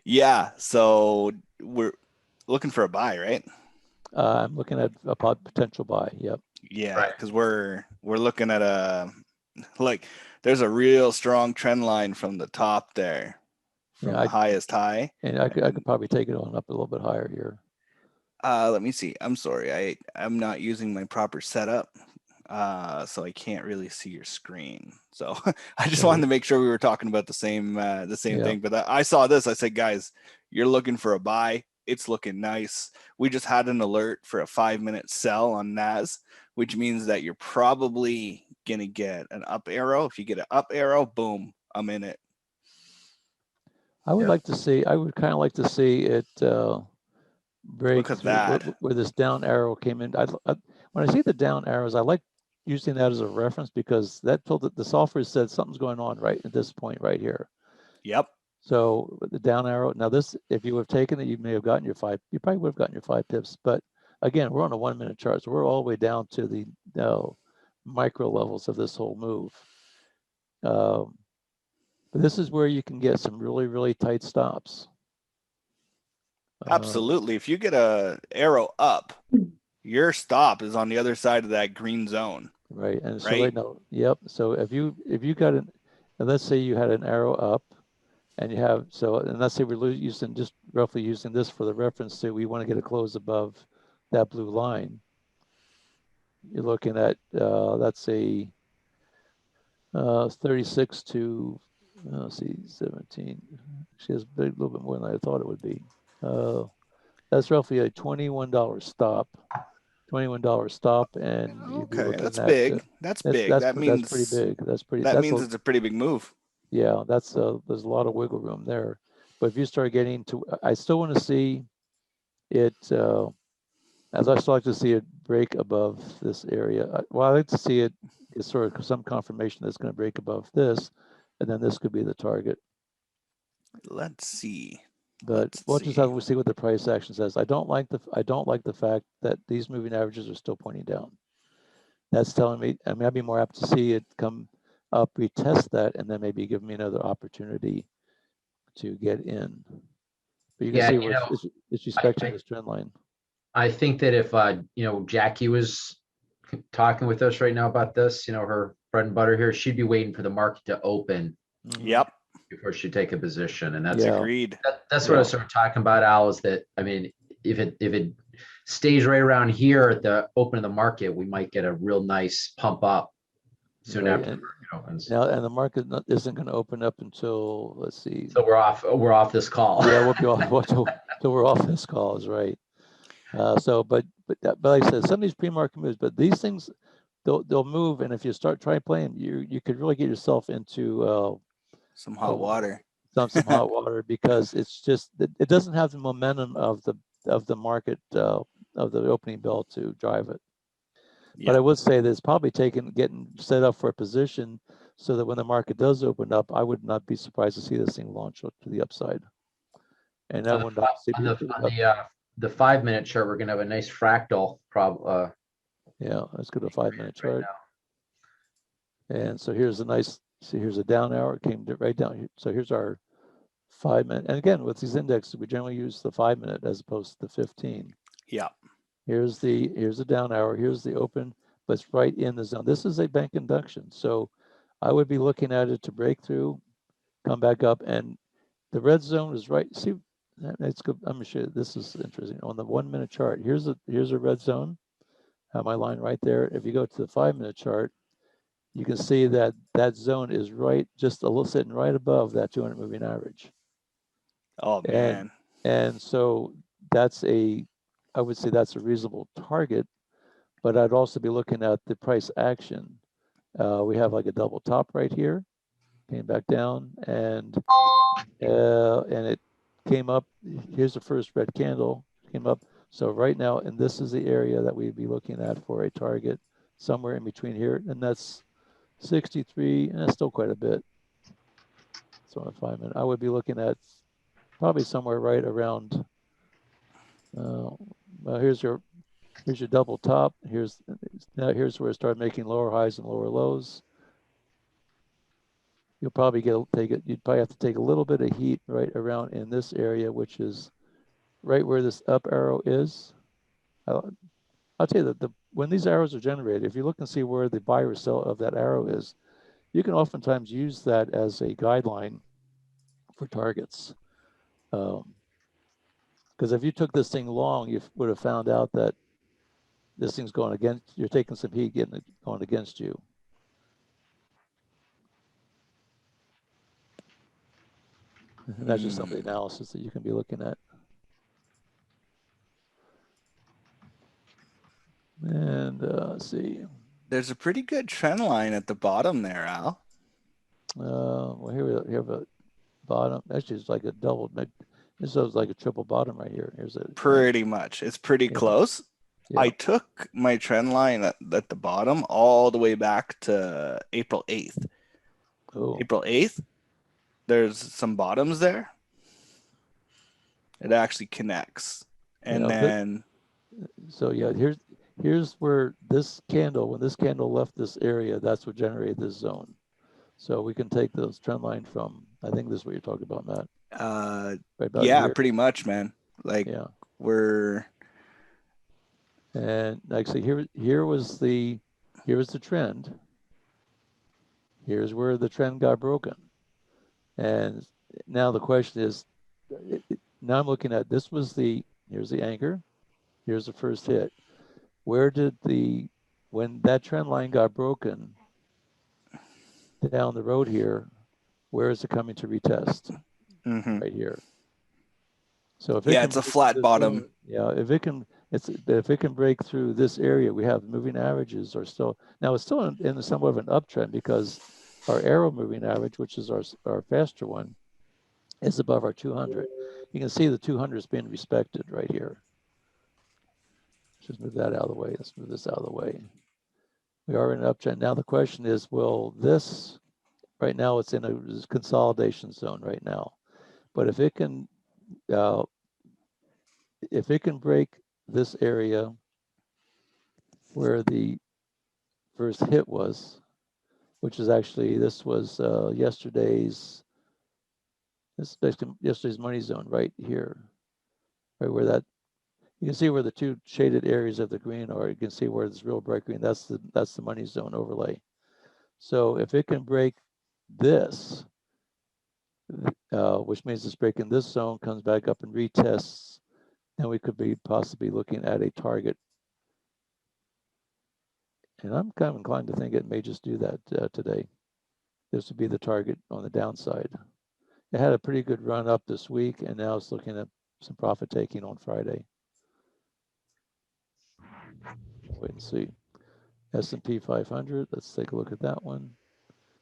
Yeah, so we're looking for a buy, right? I'm looking at a potential buy. Yep. Yeah, because we're looking at there's a real strong trend line from the top there, from the highest high. And I could probably take it on up a little bit higher here. Let me see. I'm sorry. I'm not using my proper setup, so I can't really see your screen. So I just wanted to make sure we were talking about the same thing. But I saw this. I said, guys, you're looking for a buy. It's looking nice. We just had an alert for a 5-minute sell on NAS, which means that you're probably gonna get an up arrow. If you get an up arrow, boom, I'm in it. I would kind of like to see it break Look at through that. where this down arrow came in. When I see the down arrows, I like using that as a reference because that told that the software said something's going on right at this point right here. Yep. So the down arrow. Now this, if you would have taken it, you may have gotten your 5. You probably would have gotten your 5 pips. But again, we're on a 1 minute chart, so we're all the way down to the micro levels of this whole move. But this is where you can get some really, really tight stops. Absolutely. If you get a arrow up, your stop is on the other side of that green zone. Right. And so right now, yep. So if you got and let's say you had an arrow up and you have, and let's say we're just roughly using this for the reference to, we want to get a close above that blue line. You're looking at, that's a 36 to, let's see, 17. She has a little bit more than I thought it would be. That's roughly a $21 stop. $21 stop, and okay, that's big. That's big. That means that's pretty big. That means it's a pretty big move. Yeah, there's a lot of wiggle room there. But if you start getting to, I still want to see it. As I still like to see it break above this area. Well, I like to see it is sort of some confirmation that's going to break above this, and then this could be the target. Let's see. But we'll just have to see what the price action says. I don't like the fact that these moving averages are still pointing down. That's telling me, I mean, I'd be more apt to see it come up, retest that, and then maybe give me another opportunity to get in. But you can see where it's respecting this trend line. I think that if Jackie was talking with us right now about this, her bread and butter here, she'd be waiting for the market to open. Yep. Before she take a position, and that's agreed. That's what I started talking about, Al. Is that, I mean, if it stays right around here at the open of the market, we might get a real nice pump up soon after the market opens. Now, and the market isn't going to open up until, let's see. So we're off this call. Yeah, we'll be off. So we're off this call, is right. But like I said, some of these pre-market moves, but these things, they'll move, and if you start trying playing, you could really get yourself into some hot water. Some hot water, because it's just, it doesn't have the momentum of the market of the opening bell to drive it. Yep. But I would say that it's probably getting set up for a position so that when the market does open up, I would not be surprised to see this thing launch up to the upside. And that one on the 5-minute chart, we're gonna have a nice fractal problem. Yeah, let's go to the 5-minute chart. Right, and so here's a down arrow. It came right down here. So here's our 5 minute. And again, with these indexes, we generally use the 5 minute as opposed to the 15. Yeah. Here's the down arrow. Here's the open, but it's right in the zone. This is a bank induction. So I would be looking at it to break through, come back up, and the red zone is right. See, it's good. I'm gonna show you. This is interesting. On the 1 minute chart, here's a red zone. I have my line right there. If you go to the 5 minute chart, you can see that that zone is right, just a little sitting right above that 200 moving average. Oh man. And so that's I would say that's a reasonable target, but I'd also be looking at the price action. We have like a double top right here, came back down, and it came up. Here's the first red candle, came up. So right now, and this is the area that we'd be looking at for a target, somewhere in between here, and that's 63, and that's still quite a bit. So on 5 minute, I would be looking at probably somewhere right around. Well, here's your double top. Here's where it started making lower highs and lower lows. You'll probably you'd probably have to take a little bit of heat right around in this area, which is right where this up arrow is. I'll tell you that when these arrows are generated, if you look and see where the buy or sell of that arrow is, you can oftentimes use that as a guideline for targets. Because if you took this thing long, you would have found out that this thing's going against, you're taking some heat going against you. And that's just some of the analysis that you can be looking at. And let's see. There's a pretty good trend line at the bottom there, Al. Well, here we have a bottom. Actually, it's like a double. This is like a triple bottom right here. Here's a pretty much. It's pretty close. Yeah. I took my trend line at the bottom all the way back to April 8th. Oh. April 8th, there's some bottoms there. It actually connects. And then... So yeah, here's where this candle, when this candle left this area, that's what generated this zone. So we can take those trend line from, I think this is what you're talking about, Matt. Right yeah, here. Pretty much, man. Like we're... And actually here was the trend. Here's where the trend got broken. And now the question is, now I'm looking at, here's the anchor. Here's the first hit. Where did when that trend line got broken down the road here, where is it coming to retest? Right here. So if it's a flat bottom. If it can break through this area, we have moving averages are still, now it's still in somewhat of an uptrend because our arrow moving average, which is our faster one, is above our 200. You can see the 200 is being respected right here. Just move that out of the way. Let's move this out of the way. We are in an uptrend. Now the question is, will this, right now it's in a consolidation zone right now. But if it can break this area where the first hit was, which is actually, this was yesterday's money zone right here, right where that, you can see where the two shaded areas of the green are. You can see where this real bright green, that's the money zone overlay. So if it can break this, which means it's breaking this zone, comes back up and retests, then we could be possibly looking at a target. And I'm kind of inclined to think it may just do that today. This would be the target on the downside. It had a pretty good run up this week, and now it's looking at some profit taking on Friday. Wait and see. S&P 500, let's take a look at that one.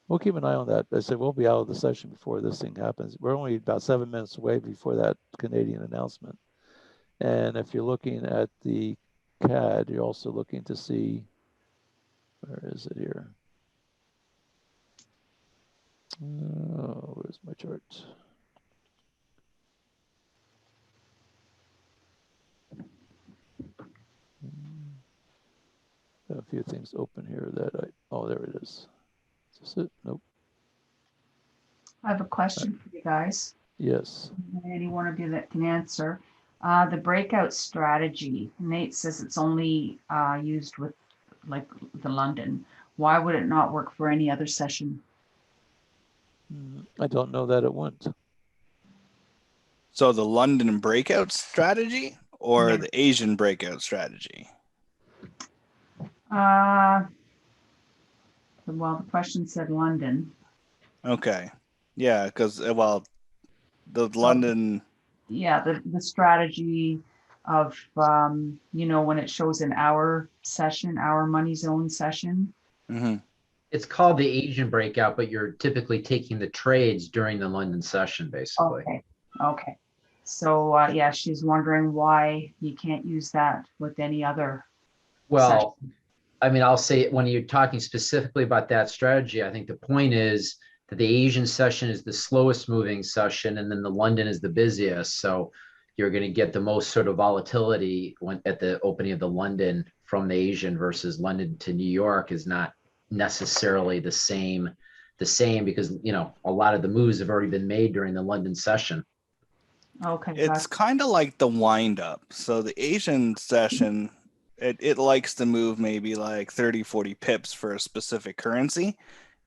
We'll keep an eye on that. I said we'll be out of the session before this thing happens. We're only about 7 minutes away before that Canadian announcement. And if you're looking at the CAD, you're also looking to see, where is it here? Oh, where's my chart? Got a few things open here that oh, there it is. Is this it? Nope. I have a question for you guys. Yes. Any one of you that can answer. The breakout strategy, Nate says it's only used with like the London. Why would it not work for any other session? I don't know that it wouldn't. So the London breakout strategy or Yeah. the Asian breakout strategy? Well, the question said London. Okay. Yeah, because well, the London. Yeah, the strategy of when it shows an hour session, hour money zone session. Mm-hmm. It's called the Asian breakout, but you're typically taking the trades during the London session, basically. Okay. So yeah, she's wondering why you can't use that with any other Well, session. I mean, I'll say when you're talking specifically about that strategy, I think the point is that the Asian session is the slowest moving session, and then the London is the busiest. So you're going to get the most sort of volatility when at the opening of the London from the Asian versus London to New York is not necessarily the same because a lot of the moves have already been made during the London session. Okay. It's kind of like the wind up. So the Asian session, it likes to move maybe like 30, 40 pips for a specific currency.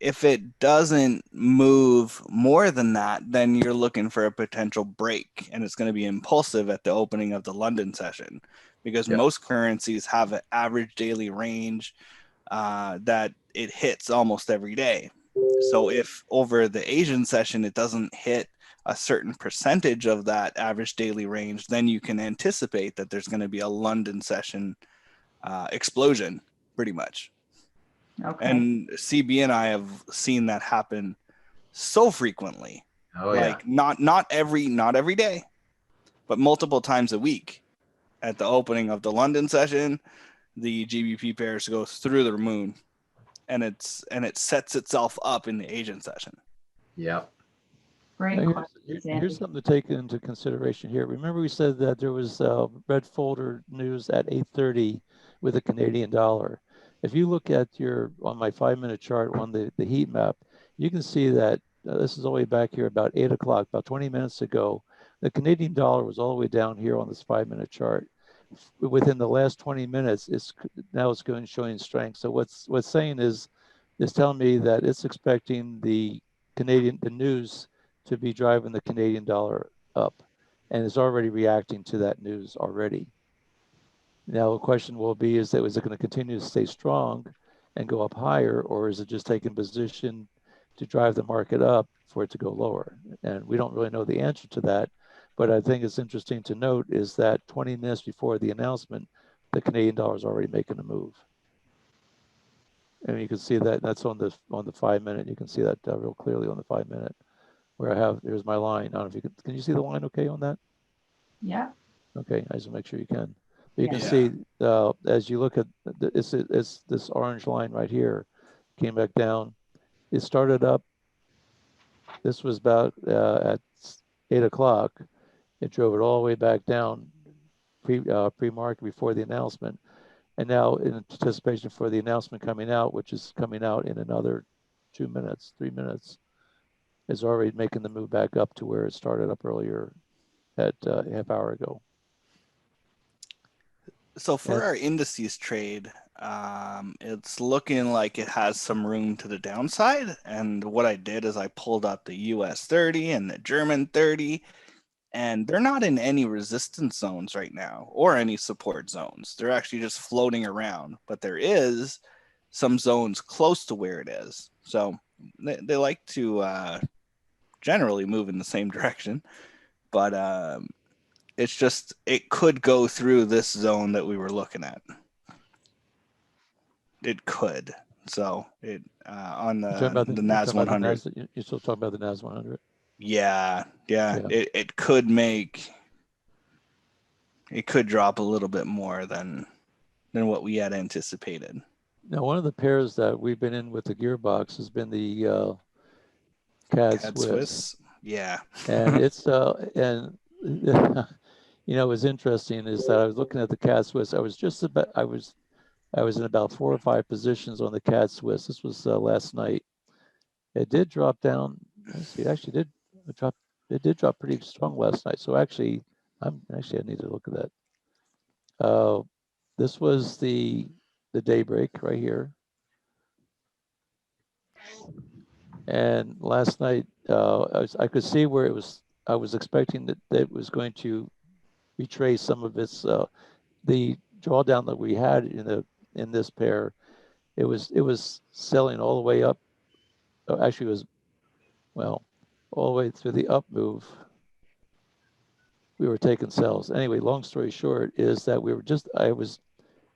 If it doesn't move more than that, then you're looking for a potential break, and it's going to be impulsive at the opening of the London session because most currencies have an average daily range that it hits almost every day. So if over the Asian session it doesn't hit a certain percentage of that average daily range, then you can anticipate that there's going to be a London session explosion, pretty much. Okay. And CB and I have seen that happen so frequently. Oh, like not every day, but multiple times a week. At the opening of the London session, the GBP pairs go through the moon, and it sets itself up in the Asian session. Yep. Here's something to take into consideration here. Remember we said that there was red folder news at 8:30 with the Canadian dollar. If you look at on my 5-minute chart on the heat map, you can see that this is all the way back here about 8 o'clock, about 20 minutes ago. The Canadian dollar was all the way down here on this 5-minute chart. Within the last 20 minutes, it's showing strength. So what's saying is telling me that it's expecting the news to be driving the Canadian dollar up, and is already reacting to that news already. Now the question will be, is it going to continue to stay strong and go up higher, or is it just taking position to drive the market up for it to go lower? And we don't really know the answer to that, but I think it's interesting to note is that 20 minutes before the announcement, the Canadian dollar is already making a move. And you can see that's on the 5-minute. You can see that real clearly on the 5-minute. Where there's my line. I don't know if you can you see the line okay on that? Yeah. Okay, I just make sure you can. But you can see as you look at it's this orange line right here, came back down. It started up. This was about at 8 o'clock. It drove it all the way back down pre-market before the announcement. And now in anticipation for the announcement coming out, which is coming out in another 2 minutes, 3 minutes, is already making the move back up to where it started up earlier at a half hour ago. So for our indices trade, it's looking like it has some room to the downside. And what I did is I pulled up the US 30 and the German 30, and they're not in any resistance zones right now or any support zones. They're actually just floating around, but there is some zones close to where it is. So they like to generally move in the same direction, but it's just, it could go through this zone that we were looking at. It could. So it on the NAS 100. You're still talking about the NAS 100? Yeah. It could drop a little bit more than what we had anticipated. Now, one of the pairs that we've been in with the gearbox has been the CAD Swiss. Yeah. And it's and what's interesting is that I was looking at the CAD Swiss. I was in about 4 or 5 positions on the CAD Swiss. This was last night. It did drop down. Let's see, it actually did drop. it did drop pretty strong last night. So actually, I need to look at that. This was the daybreak right here. And last night, I could see where it was. I was expecting that it was going to retrace some of its the drawdown that we had in this pair. It was selling all the way up. Actually, it was all the way through the up move. We were taking sells. Anyway, long story short is that I was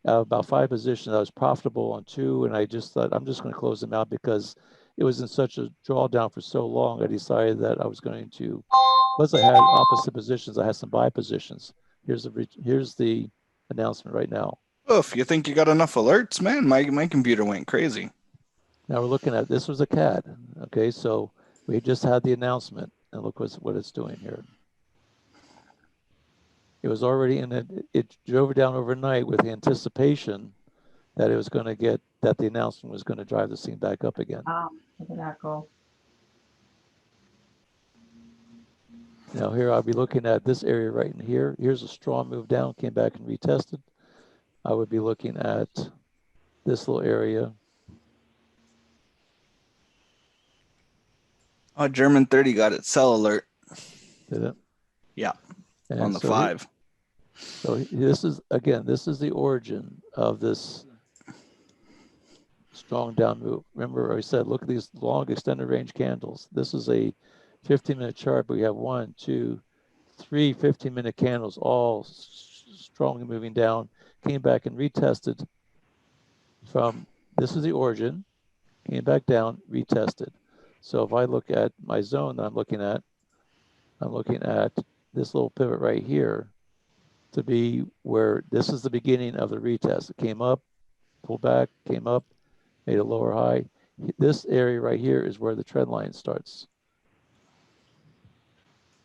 about 5 positions. I was profitable on 2, and I just thought I'm just going to close them out because it was in such a drawdown for so long. I decided that I was going to, plus I had opposite positions. I had some buy positions. Here's the announcement right now. Oof, you think you got enough alerts, man? My computer went crazy. Now we're looking at, this was a CAD. Okay, so we just had the announcement, and look what it's doing here. It was already in it. It drove down overnight with the anticipation that it was going to get, that the announcement was going to drive the scene back up again. Look at that go. Now here I'll be looking at this area right in here. Here's a strong move down, came back and retested. I would be looking at this little area. Oh, German 30 got its sell alert. Did it? Yeah, and on the so 5. So this is the origin of this strong down move. Remember I said, look at these long extended range candles. This is a 15-minute chart, but we have 1, 2, 3 15-minute candles, all strongly moving down, came back and retested from, this is the origin, came back down, retested. So if I look at my zone that I'm looking at this little pivot right here to be where this is the beginning of the retest. It came up, pulled back, came up, made a lower high. This area right here is where the trend line starts.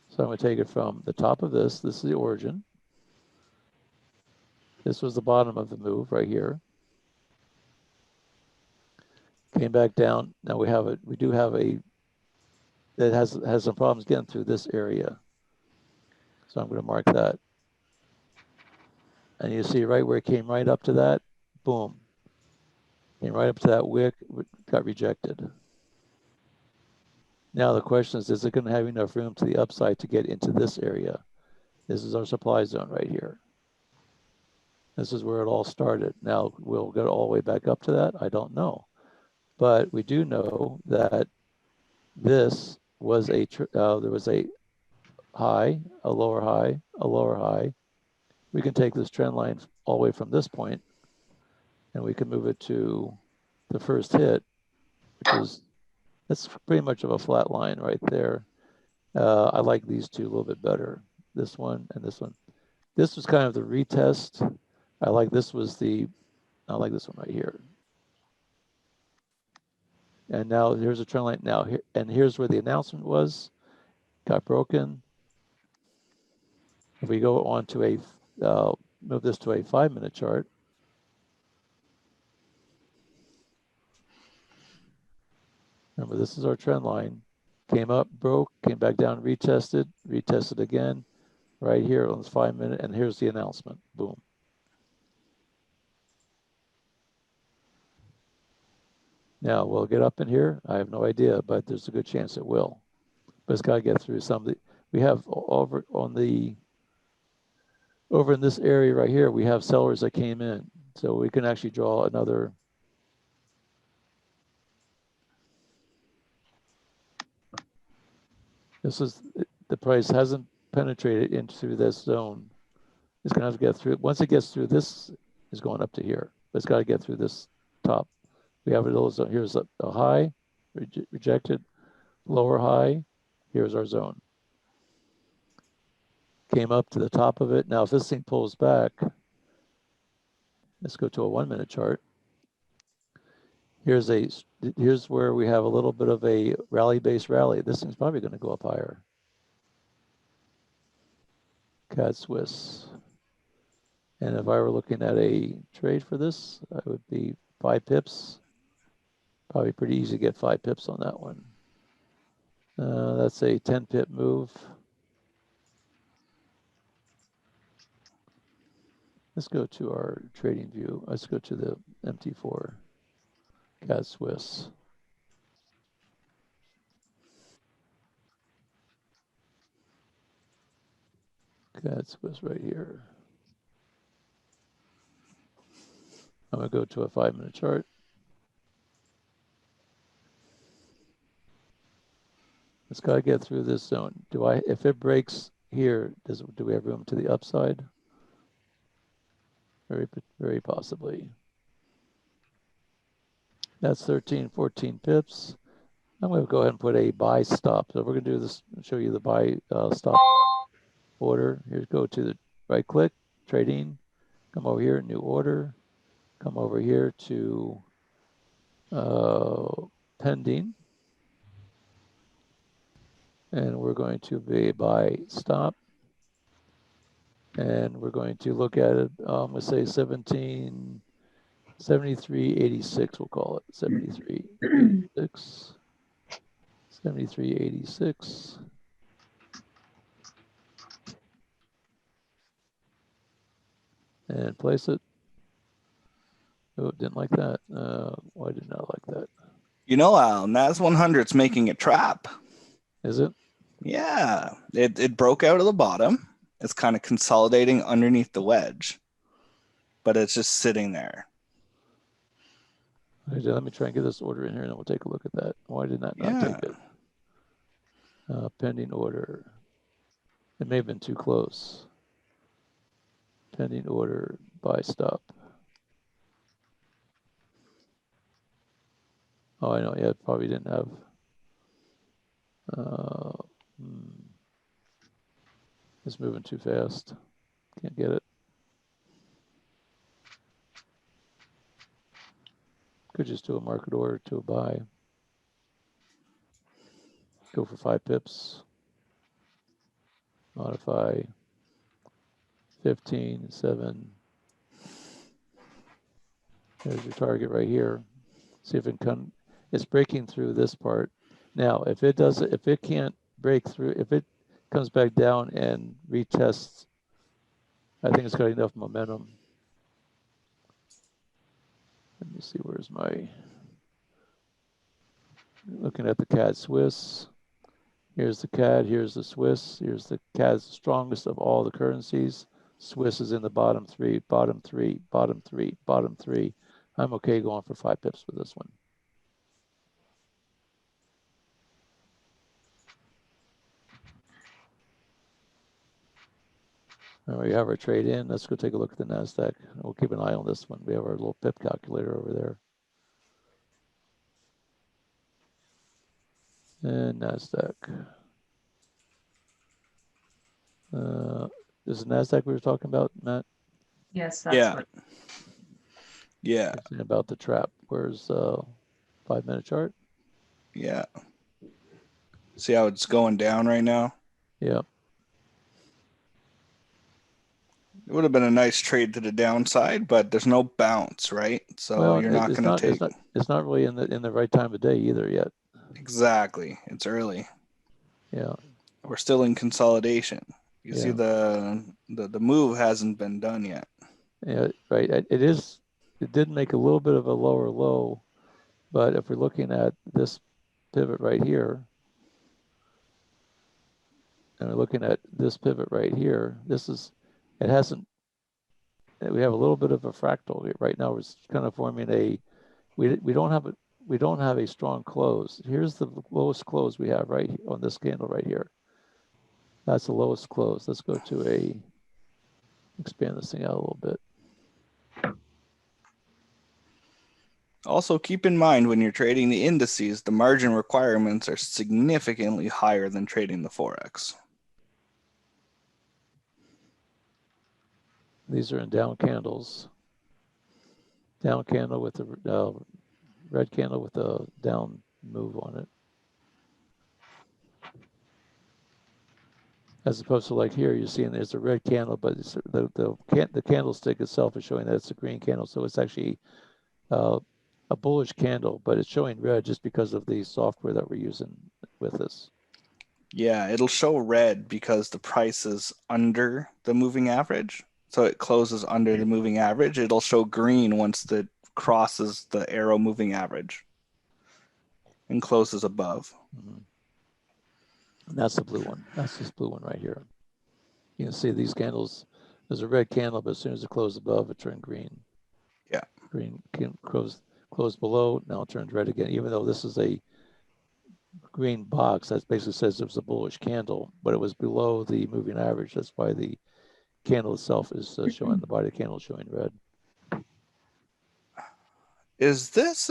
So I'm going to take it from the top of this. This is the origin. This was the bottom of the move right here. Came back down. Now we do have a that has some problems getting through this area. So I'm going to mark that. And you see right where it came right up to that, boom. Came right up to that wick, got rejected. Now the question is it going to have enough room to the upside to get into this area? This is our supply zone right here. This is where it all started. Now we'll go all the way back up to that. I don't know. But we do know that this was there was a high, a lower high, a lower high. We can take this trend line all the way from this point and we can move it to the first hit, that's pretty much of a flat line right there. I like these two a little bit better. This one and this one. This was kind of the retest. I like this one right here. And now here's a trend line now here, and here's where the announcement was, got broken. If we go on to move this to a 5-minute chart. Remember, this is our trend line. Came up, broke, came back down, retested again, right here on this 5-minute, and here's the announcement, boom. Now, will it get up in here? I have no idea, but there's a good chance it will. But it's got to get through some of the, we have over in this area right here, we have sellers that came in. So we can actually draw another. This is, the price hasn't penetrated into this zone. It's going to have to get through. Once it gets through, this is going up to here. But it's got to get through this top. We have a little zone. Here's a high, rejected, lower high. Here's our zone. Came up to the top of it. Now, if this thing pulls back, let's go to a 1-minute chart. Here's where we have a little bit of a rally-based rally. This thing's probably going to go up higher. CAD Swiss. And if I were looking at a trade for this, I would be 5 pips. Probably pretty easy to get 5 pips on that one. That's a 10 pip move. Let's go to our trading view. Let's go to the MT4 CAD Swiss. CAD Swiss right here. I'm gonna go to a 5-minute chart. It's got to get through this zone. If it breaks here, do we have room to the upside? Very possibly. That's 13, 14 pips. I'm going to go ahead and put a buy stop. So we're going to do this, show you the buy stop order. Here, go to the right click, trading, come over here, new order, come over here to pending. And we're going to be a buy stop. And we're going to look at it, let's say 73.86, we'll call it 73.86. 73.86. And place it. Oh, didn't like that. Why did not like that? You know, Al, NAS 100's making a trap. Is it? Yeah, it broke out of the bottom. It's kind of consolidating underneath the wedge, but it's just sitting there. Let me try and get this order in here, and then we'll take a look at that. Why did that not take it? Pending order. It may have been too close. Pending order, buy stop. Oh, I know. Yeah, it probably didn't have. It's moving too fast. Can't get it. Could just do a market order to a buy. Go for 5 pips. Modify 15, 7. There's your target right here. See if it can. It's breaking through this part. Now, if it can't break through, if it comes back down and retests, I think it's got enough momentum. Let me see, where's my, looking at the CAD Swiss. Here's the CAD, here's the Swiss. Here's the CAD's the strongest of all the currencies. Swiss is in the bottom 3, bottom 3, bottom 3, bottom 3. I'm okay going for 5 pips for this one. All right, we have our trade in. Let's go take a look at the NASDAQ. We'll keep an eye on this one. We have our little pip calculator over there. And NASDAQ. This is NASDAQ we were talking about, Matt? Yes, that's right. Yeah. About the trap. Where's 5-minute chart? Yeah. See how it's going down right now? Yeah. It would have been a nice trade to the downside, but there's no bounce, right? So well, you're not going to take. It's not really in the right time of day either yet. Exactly. It's early. Yeah. We're still in consolidation. You see the move hasn't been done yet. Yeah, right. It did make a little bit of a lower low, but if we're looking at this pivot right here, and we're looking at this pivot right here, we have a little bit of a fractal right now. We're kind of forming we don't have a strong close. Here's the lowest close we have right on this candle right here. That's the lowest close. Let's go to expand this thing out a little bit. Also, keep in mind when you're trading the indices, the margin requirements are significantly higher than trading the Forex. These are in down candles. Down candle with the red candle with a down move on it. As opposed to like here, you're seeing there's a red candle, but it's the candlestick itself is showing that it's a green candle. So it's actually a bullish candle, but it's showing red just because of the software that we're using with this. Yeah, it'll show red because the price is under the moving average. So it closes under the moving average. It'll show green once it crosses the arrow moving average and closes above. And that's the blue one. That's this blue one right here. You can see these candles. There's a red candle, but as soon as it closed above, it turned green. Yeah. Green can close below. Now it turns red again. Even though this is a green box, that basically says it was a bullish candle, but it was below the moving average. That's why the candle itself is showing, the body of the candle is showing red. Is this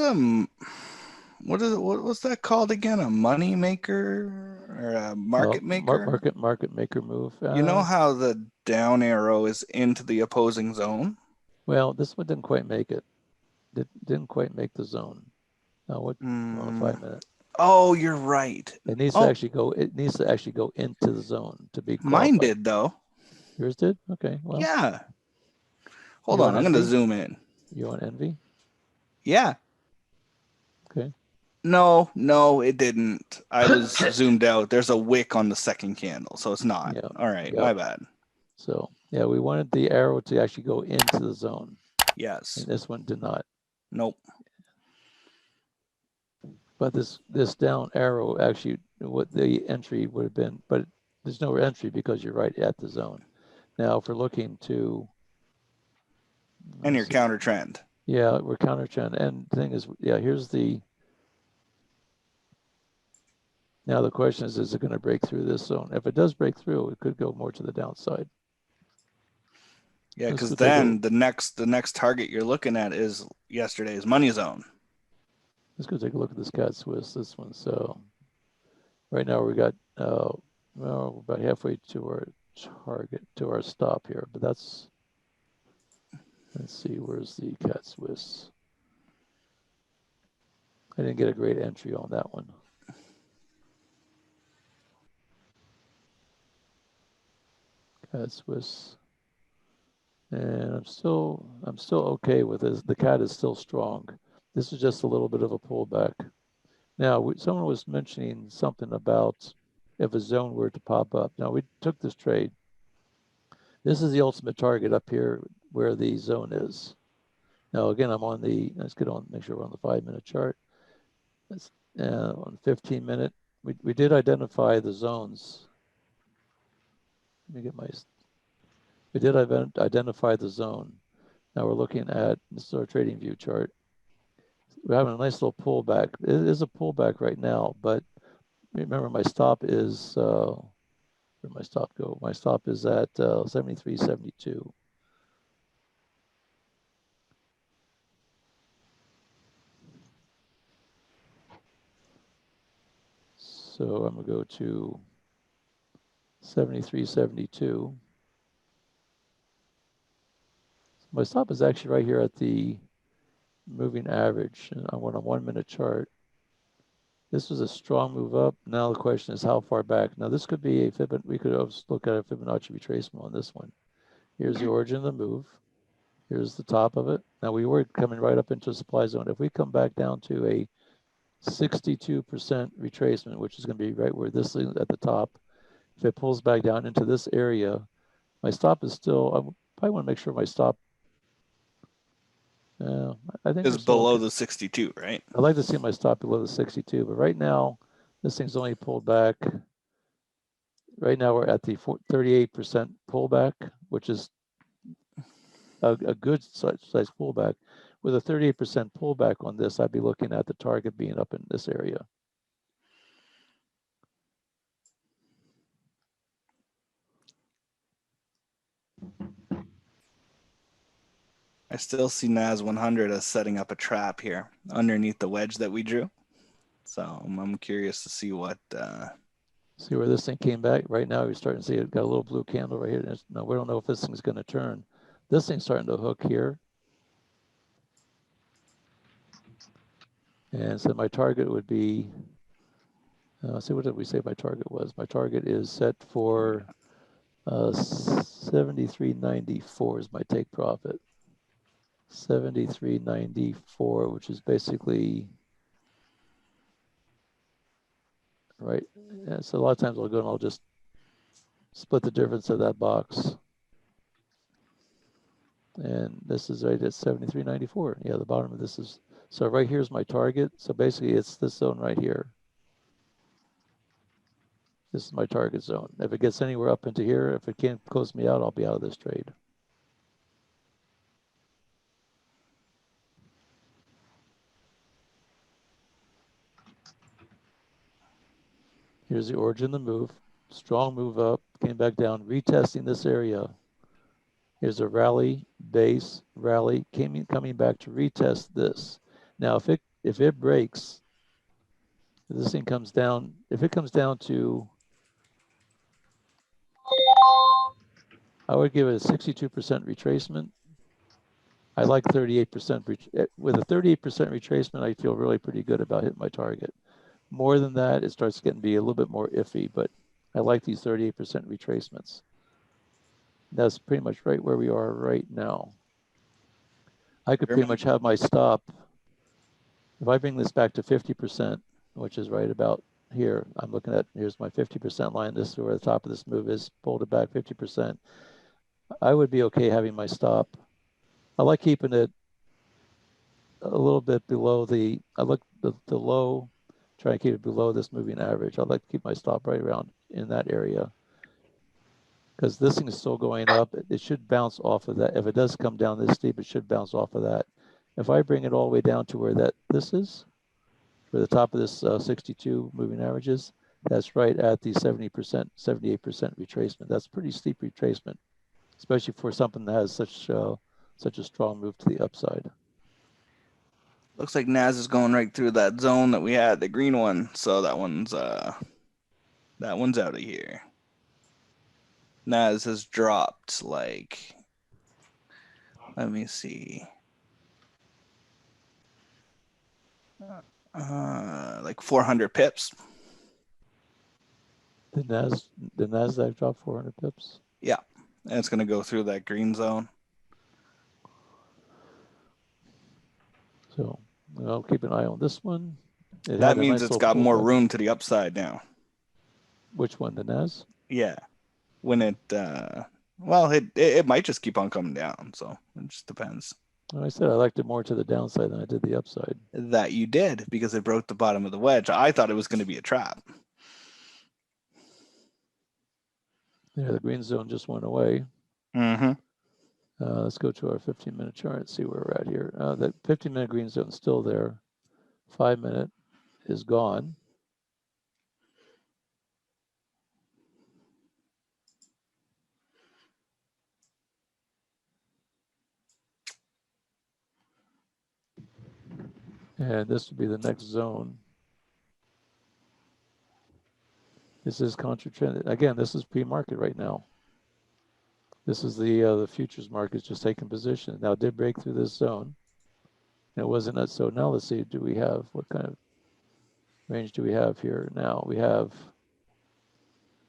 what was that called again? A money maker or a market maker? Market maker move. You know how the down arrow is into the opposing zone? Well, this one didn't quite make it. Didn't quite make the zone. Now what? On a 5 minute. Oh, you're right. It needs to actually go. It needs to actually go into the zone to be qualified. Mine did though. Yours did? Okay. Well. Yeah. Hold on. I'm going to zoom in. You want envy? Yeah. Okay. No, it didn't. I was zoomed out. There's a wick on the second candle, so it's not. Yeah. All right. My bad. So yeah, we wanted the arrow to actually go into the zone. Yes. And this one did not. Nope. But this down arrow actually, what the entry would have been, but there's no entry because you're right at the zone. Now, if we're looking to... And your counter trend. Yeah, we're counter trend. And the thing is, yeah, here's the... Now the question is it going to break through this zone? If it does break through, it could go more to the downside. Yeah, because then the next target you're looking at is yesterday's money zone. Let's go take a look at this cat Swiss, this one. So right now we got, well, we're about halfway to our target, to our stop here, but that's, let's see, where's the cat Swiss? I didn't get a great entry on that one. Cat Swiss. And I'm still okay with this. The cat is still strong. This is just a little bit of a pullback. Now, someone was mentioning something about if a zone were to pop up. Now, we took this trade. This is the ultimate target up here where the zone is. Now, again, I'm on the, let's get on, make sure we're on the 5 minute chart. Let's, on 15 minute, we did identify the zones. Let me get my, we did identify the zone. Now we're looking at, this is our trading view chart. We're having a nice little pullback. It is a pullback right now, but remember my stop is, where'd my stop go? My stop is at 73.72. So I'm gonna go to 73.72. My stop is actually right here at the moving average. And I want a 1 minute chart. This was a strong move up. Now the question is how far back. Now this could be a Fibonacci. We could look at a Fibonacci retracement on this one. Here's the origin of the move. Here's the top of it. Now we were coming right up into a supply zone. If we come back down to a 62% retracement, which is going to be right where this is at the top, if it pulls back down into this area, my stop is still, I probably want to make sure my stop, I think is below the 62, right? I'd like to see my stop below the 62, but right now, this thing's only pulled back. Right now, we're at the 38% pullback, which is a good size pullback. With a 38% pullback on this, I'd be looking at the target being up in this area. I still see NAS 100 as setting up a trap here underneath the wedge that we drew. So I'm curious to see what. See where this thing came back. Right now, we're starting to see it got a little blue candle right here. Now, we don't know if this thing's going to turn. This thing's starting to hook here. And so my target would be, see, what did we say my target was? My target is set for 73.94 is my take profit. 73.94, which is basically right? Yeah, so a lot of times I'll go and I'll just split the difference of that box. And this is right at 73.94. Yeah, the bottom of this is, so right here's my target. So basically it's this zone right here. This is my target zone. If it gets anywhere up into here, if it can't close me out, I'll be out of this trade. Here's the origin of the move. Strong move up, came back down, retesting this area. Here's a rally, base, rally, coming back to retest this. Now, if it breaks, if this thing comes down, if it comes down to, I would give it a 62% retracement. I like 38%. With a 38% retracement, I feel really pretty good about hitting my target. More than that, it starts getting to be a little bit more iffy, but I like these 38% retracements. That's pretty much right where we are right now. I could pretty much have my stop. If I bring this back to 50%, which is right about here, I'm looking at, here's my 50% line. This is where the top of this move is, pulled it back 50%. I would be okay having my stop. I like keeping it a little bit below the, I look the low, try to keep it below this moving average. I'd like to keep my stop right around in that area. Because this thing is still going up, it should bounce off of that. If it does come down this steep, it should bounce off of that. If I bring it all the way down to where this is, where the top of this 62 moving averages, that's right at the 70%, 78% retracement. That's pretty steep retracement, especially for something that has such a strong move to the upside. Looks like NAS is going right through that zone that we had, the green one. So that one's out of here. NAS has dropped like, let me see, like 400 pips. The NASDAQ dropped 400 pips. Yeah, and it's going to go through that green zone. So I'll keep an eye on this one. That means it's got more room to the upside now. Which one, the NAS? Yeah. When it might just keep on coming down. So it just depends. Well, I said I liked it more to the downside than I did the upside. That you did, because it broke the bottom of the wedge. I thought it was going to be a trap. Yeah, the green zone just went away. Mm-hmm. Let's go to our 15-minute chart and see where we're at here. That 15-minute green zone is still there. 5-minute is gone. And this would be the next zone. This is contra-trend. Again, this is pre-market right now. This is the futures market just taking position. Now it did break through this zone. It wasn't that. So now let's see, do we have, what kind of range do we have here? Now we have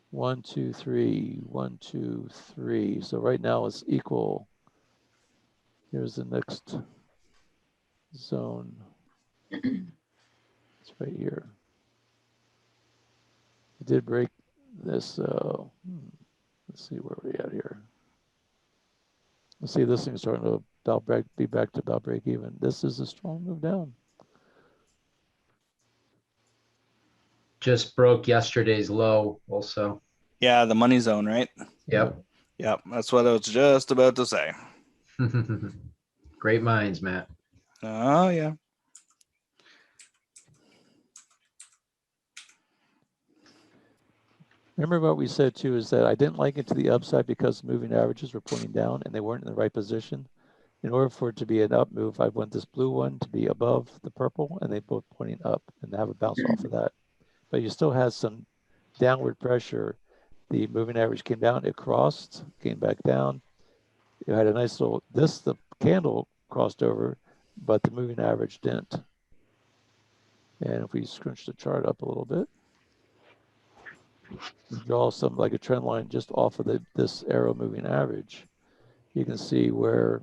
1, 2, 3, 1, 2, 3. So right now it's equal. Here's the next zone. It's right here. It did break this. Let's see where we're at here. Let's see, this thing's starting to be back to about break even. This is a strong move down. Just broke yesterday's low also. Yeah, the money zone, right? Yep. Yep, that's what I was just about to say. Great minds, Matt. Oh, yeah. Remember what we said too is that I didn't like it to the upside because moving averages were pointing down and they weren't in the right position. In order for it to be an up move, I want this blue one to be above the purple and they both pointing up and have a bounce off of that. But you still had some downward pressure. The moving average came down, it crossed, came back down. You had a nice little, the candle crossed over, but the moving average didn't. And if we scrunch the chart up a little bit, draw some like a trend line just off of this arrow moving average, you can see where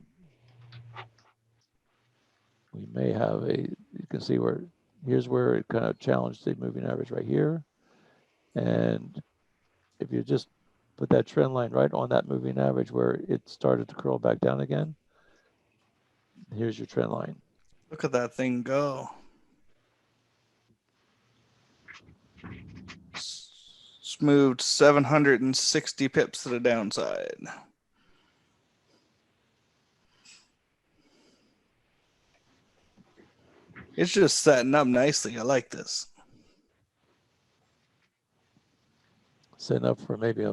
we may have you can see where, here's where it kind of challenged the moving average right here. And if you just put that trend line right on that moving average where it started to curl back down again, here's your trend line. Look at that thing go. Moved 760 pips to the downside. It's just setting up nicely. I like this. Setting up for maybe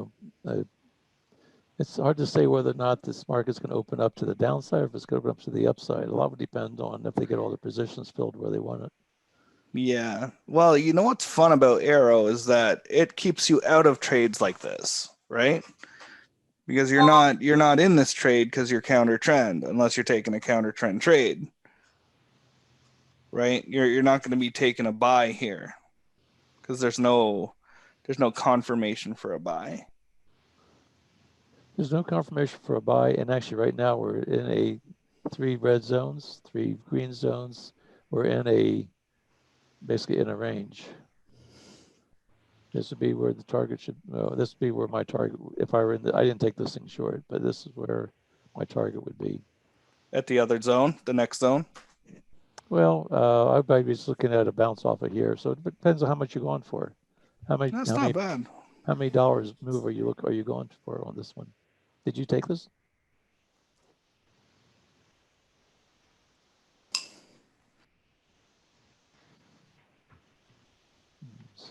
it's hard to say whether or not this market's going to open up to the downside or if it's going to open up to the upside. A lot would depend on if they get all the positions filled where they want it. Yeah. Well, you know what's fun about Arrow is that it keeps you out of trades like this, right? Because you're not in this trade because you're counter trend unless you're taking a counter trend trade. Right? You're not going to be taking a buy here because there's no confirmation for a buy. There's no confirmation for a buy, and actually right now we're in a 3 red zones, 3 green zones. We're in basically in a range. This would be where the target should, this would be where my target, if I were in I didn't take this thing short, but this is where my target would be. At the other zone, the next zone? Well, I'd be just looking at a bounce off of here. So it depends on how much you're going for. That's not bad. How many dollars move are you going for on this one? Did you take this?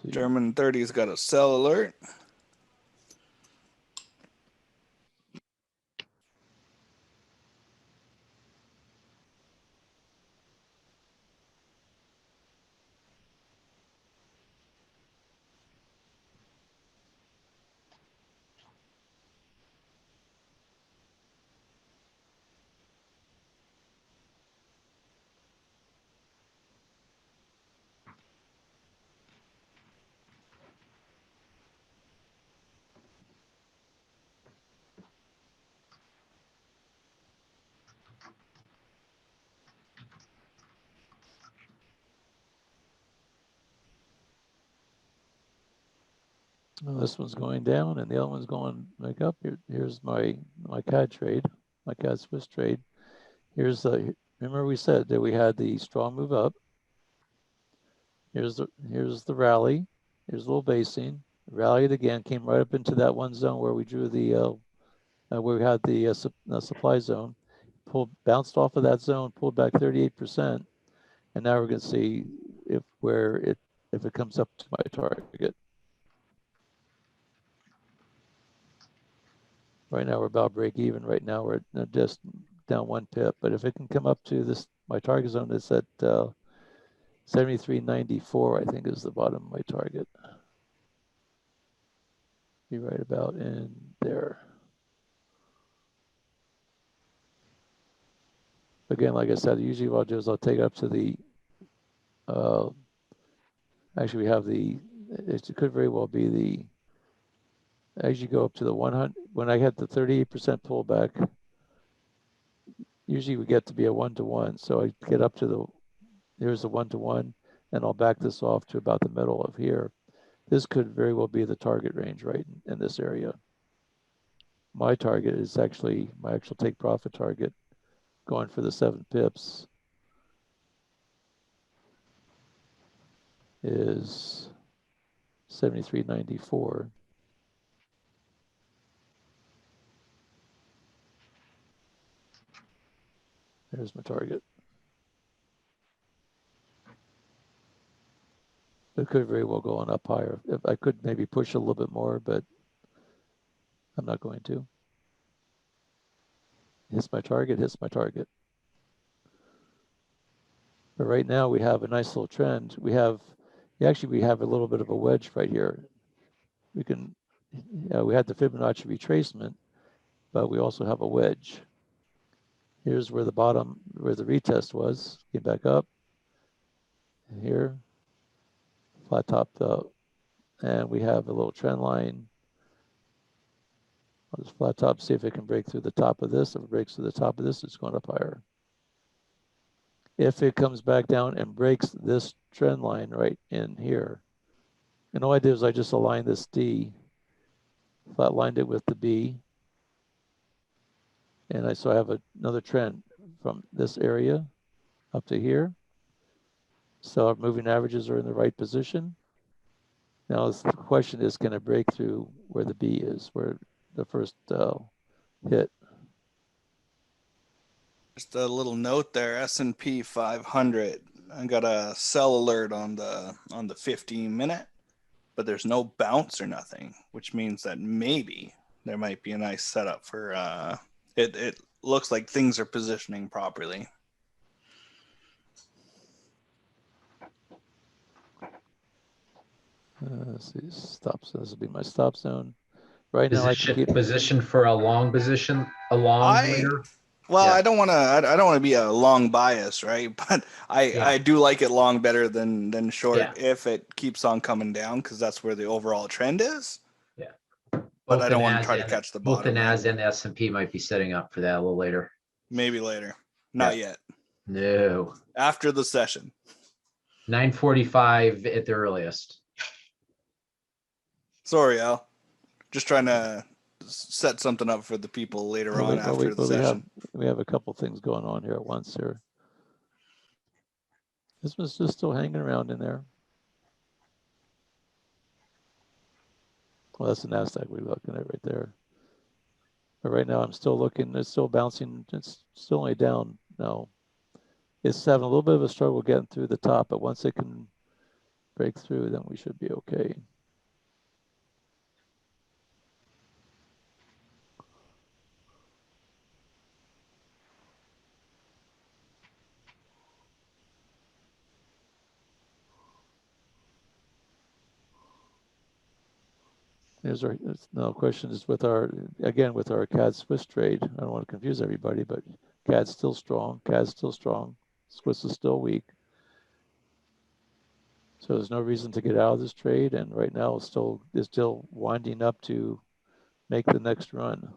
German 30's got a sell alert. Well, this one's going down and the other one's going back up. Here's my CAD trade, my CAD Swiss trade. Remember we said that we had the strong move up. Here's the rally. Here's a little basing. Rallied again, came right up into that one zone where we drew where we had the supply zone. Bounced off of that zone, pulled back 38%, and now we're going to see if it comes up to my target. Right now we're about break even. Right now we're just down 1 pip, but if it can come up to my target zone is at 73.94, I think is the bottom of my target. Be right about in there. Again, like I said, usually what I'll do is I'll take it up to the, actually we have it could very well be as you go up to the 100, when I had the 38% pullback, usually we get to be a 1-to-1. So I get up to here's the 1-to-1, and I'll back this off to about the middle of here. This could very well be the target range right in this area. My target is actually, my actual take profit target, going for the 7 pips, is 73.94. There's my target. It could very well go on up higher. If I could maybe push a little bit more, but I'm not going to. Hits my target, hits my target. But right now we have a nice little trend. We have a little bit of a wedge right here. We had the Fibonacci retracement, but we also have a wedge. Here's where the retest was, came back up. Here, flat topped up, and we have a little trend line. I'll just flat top, see if it can break through the top of this. If it breaks through the top of this, it's going up higher. If it comes back down and breaks this trend line right in here, And all I did is I just aligned this D, flatlined it with the B. And so I have another trend from this area up to here. So our moving averages are in the right position. Now the question is, can it break through where the B is, where the first hit? Just a little note there, S&P 500. I got a sell alert on the 15-minute, but there's no bounce or nothing, which means that maybe there might be a nice setup for it looks like things are positioning properly. Let's see, stop. So this will be my stop zone. Right now I can keep position for a long position, a long later. Well, Yeah. I don't want to be a long bias, right? But I do like it long better than short if it keeps on coming down, because that's where the overall trend is. Yeah. But I don't want to try to catch the bottom. Both the NAS and the S&P might be setting up for that a little later. Maybe later. Not yet. No. After the session. 9:45 at the earliest. Sorry, Al. Just trying to set something up for the people later on after the session. We have a couple things going on here at once here. This one's just still hanging around in there. Well, that's the NASDAQ we're looking at right there. But right now I'm still looking, it's still bouncing, it's still only down now. It's having a little bit of a struggle getting through the top, but once it can break through, then we should be okay. No question is with our CAD Swiss trade. I don't want to confuse everybody, but CAD's still strong. Swiss is still weak. So there's no reason to get out of this trade. And right now it's still winding up to make the next run.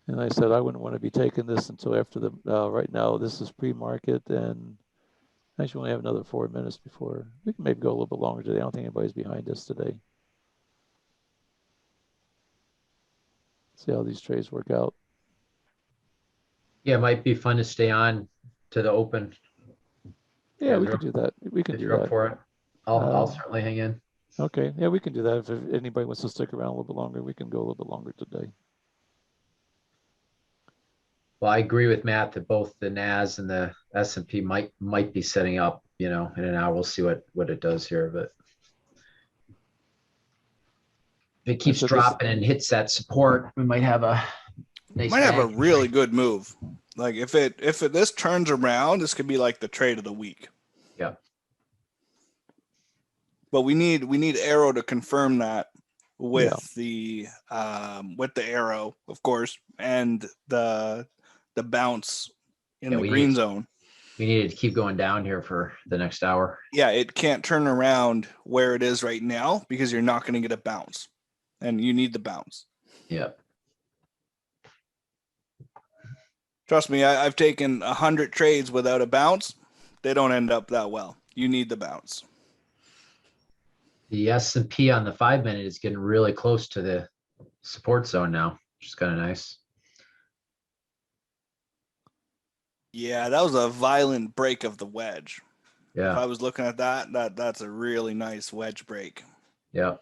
And I said I wouldn't want to be taking this until after the, right now this is pre-market, and actually we only have another 4 minutes before. We can maybe go a little bit longer today. I don't think anybody's behind us today. See how these trades work out. Yeah, it might be fun to stay on to the open. Yeah, we can do that. We can do that. For it. I'll certainly hang in. Okay, yeah, we can do that. If anybody wants to stick around a little bit longer, we can go a little bit longer today. Well, I agree with Matt that both the NAS and the S&P might be setting up, in an hour. We'll see what it does here, but if it keeps dropping and hits that support, we might have a nice really good move. Like if this turns around, this could be like the trade of the week. Yeah. But we need arrow to confirm that with the arrow, of course, and the bounce in the green zone. We needed to keep going down here for the next hour. Yeah, it can't turn around where it is right now because you're not going to get a bounce, and you need the bounce. Yeah. Trust me, I've taken 100 trades without a bounce. They don't end up that well. You need the bounce. The S&P on the 5 minute is getting really close to the support zone now, which is kind of nice. Yeah, that was a violent break of the wedge. Yeah. If I was looking at that's a really nice wedge break. Yeah.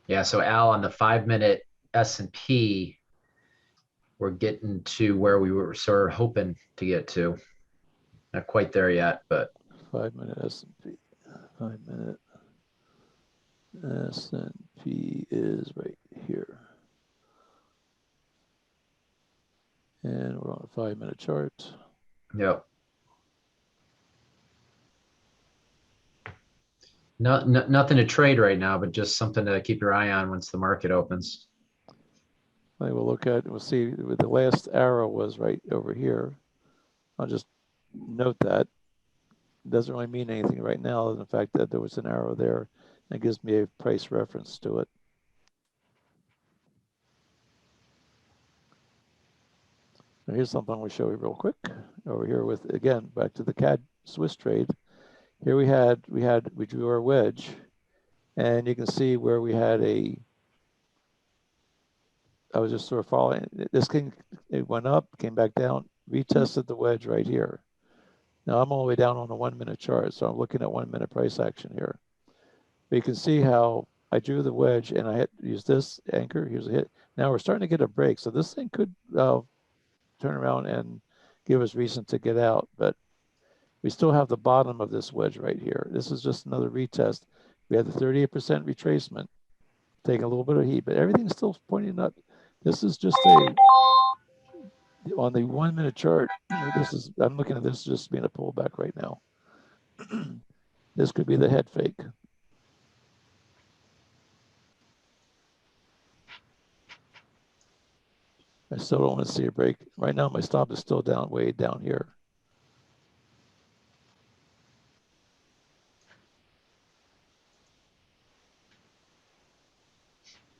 Yeah, so Al, on the 5 minute S&P, we're getting to where we were sort of hoping to get to. Not quite there yet, but 5 minute S&P. 5 minute S&P is right here. And we're on a 5 minute chart. Yep. Nothing to trade right now, but just something to keep your eye on once the market opens. We'll see the last arrow was right over here. I'll just note that. It doesn't really mean anything right now, the fact that there was an arrow there That gives me a price reference to it. Now here's something I'm going to show you real quick. Over here with, again, back to the CAD Swiss trade. Here we drew our wedge, and you can see where we had I was just sort of following this thing. It went up, came back down, retested the wedge right here. Now I'm all the way down on the 1 minute chart, so I'm looking at 1 minute price action here. But you can see how I drew the wedge and I use this anchor. Here's a hit. Now we're starting to get a break, so this thing could turn around and give us reason to get out, but we still have the bottom of this wedge right here. This is just another retest. We had the 38% retracement, taking a little bit of heat, but everything's still pointing up. This is just on the 1 minute chart, I'm looking at this just being a pullback right now. This could be the head fake. I still don't want to see a break. Right now, my stop is still down, way down here.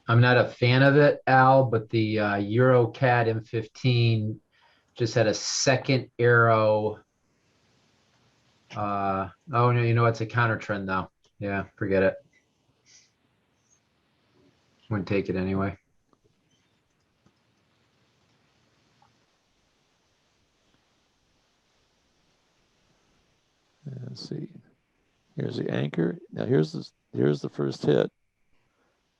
I'm not a fan of it, Al, but the EuroCAD M15 just had a second arrow. Oh no, you know it's a counter trend now. Yeah, forget it. Wouldn't take it anyway. Let's see. Here's the anchor. Now here's the first hit.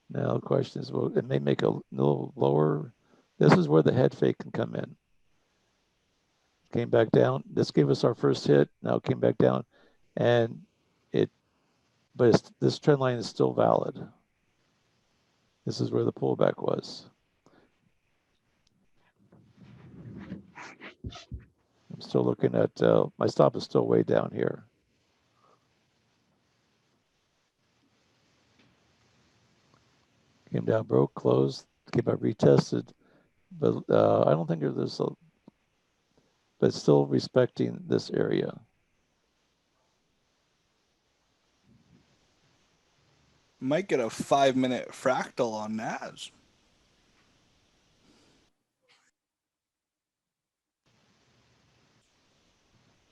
Now the question is, well, it may make a little lower. This is where the head fake can come in. Came back down. This gave us our first hit. Now it came back down, and this trend line is still valid. This is where the pullback was. I'm still looking at my stop is still way down here. Came down, broke, closed, came up, retested, but I don't think there's a. But still respecting this area. Might get a 5 minute fractal on NAS.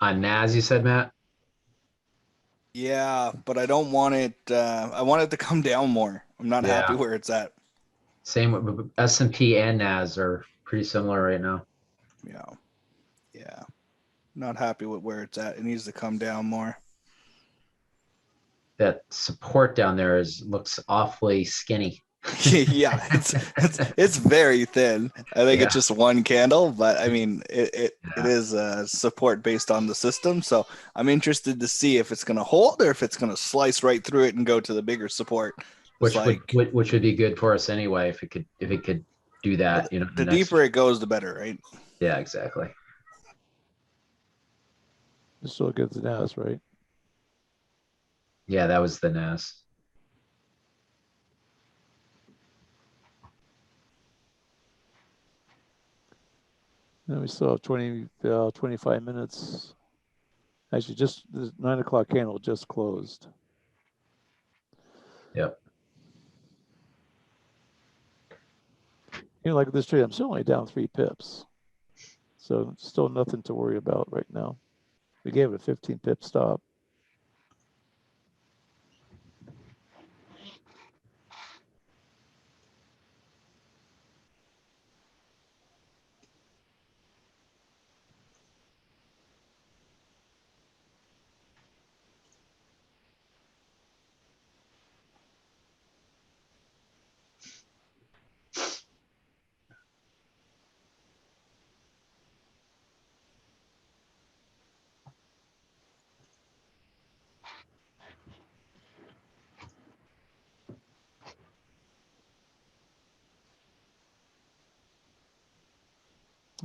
On NAS, you said, Matt? Yeah, but I don't want it. I want it to come down more. I'm not happy where it's at. Same with S&P and NAS are pretty similar right now. Yeah. Not happy with where it's at. It needs to come down more. That support down there looks awfully skinny. Yeah, it's very thin. I think it's just one candle, but I mean it is support based on the system. So I'm interested to see if it's going to hold or if it's going to slice right through it and go to the bigger support. Which would be good for us anyway if it could do that. You know, the deeper it goes, the better, right? Yeah, exactly. It's still good to NAS, right? Yeah, that was the NAS. And we still have 25 minutes. Actually, just the 9 o'clock candle just closed. Yep. You know, like this trade, I'm still only down 3 pips. So still nothing to worry about right now. We gave it a 15 pip stop.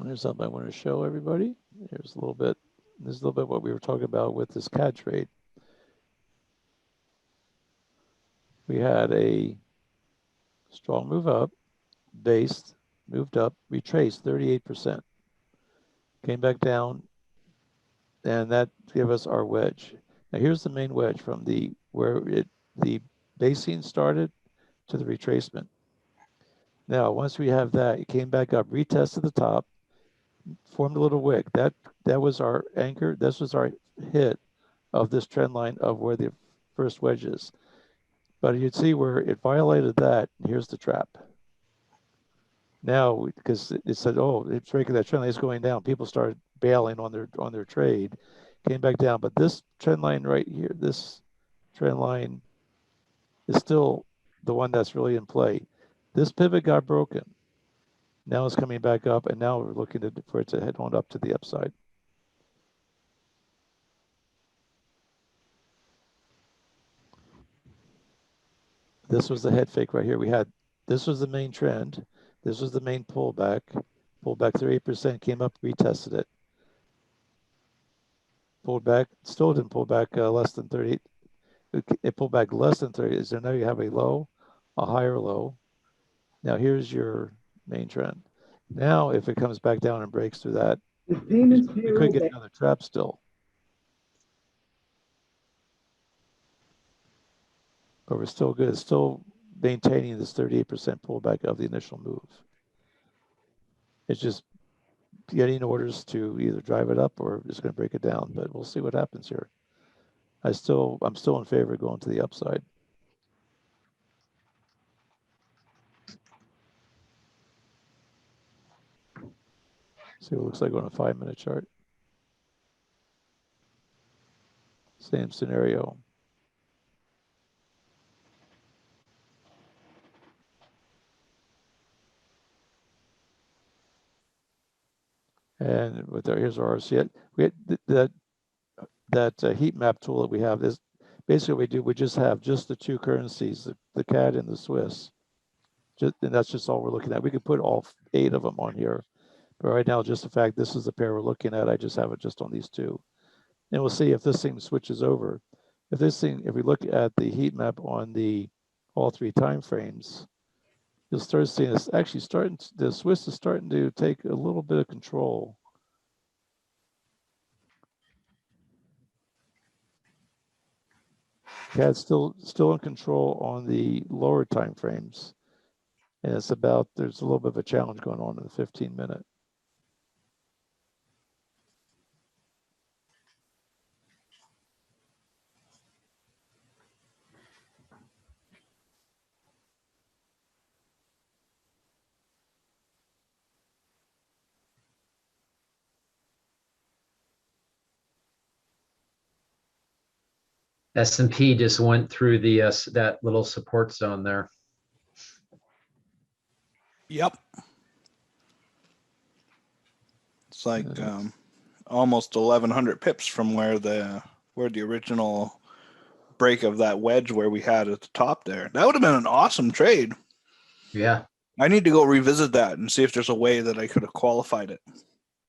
There's something I want to show everybody. There's a little bit. This is a little bit what we were talking about with this CAD trade. We had a strong move up, based, moved up, retraced 38%. Came back down, and that gave us our wedge. Now here's the main wedge from the basing started to the retracement. Now, once we have that, it came back up, retested the top, formed a little wick. That was our anchor. This was our hit of this trend line of where the first wedge is. But you'd see where it violated that. Here's the trap. Now, because it said, oh, it's breaking that trend line, it's going down. People started bailing on their trade, came back down. But this trend line right here, this trend line is still the one that's really in play. This pivot got broken. Now it's coming back up, and now we're looking for it to head on up to the upside. This was the head fake right here. We had, this was the main trend. This was the main pullback. Pulled back 38%, came up, retested it. Pulled back, still didn't pull back less than 30. It pulled back less than 30. So now you have a low, a higher low. Now here's your main trend. Now, if it comes back down and breaks through that, we could get another trap still. But we're still good. It's still maintaining this 38% pullback of the initial move. It's just getting orders to either drive it up or it's going to break it down. But we'll see what happens here. I'm still in favor of going to the upside. See what it looks like on a 5-minute chart. Same scenario. And with here's our RCA. We had that heat map tool that we have is basically what we do. We just have just the two currencies, the CAD and the Swiss. And that's just all we're looking at. We could put all 8 of them on here, but right now, just the fact this is the pair we're looking at, I just have it just on these 2. And we'll see if this thing switches over. If we look at the heat map on all 3 time frames, you'll start seeing this actually the Swiss is starting to take a little bit of control. CAD's still in control on the lower time frames. And there's a little bit of a challenge going on in the 15-minute. S&P just went through the that little support zone there. Yep. It's like almost 1,100 pips from where the original break of that wedge where we had at the top there. That would have been an awesome trade. Yeah. I need to go revisit that and see if there's a way that I could have qualified it.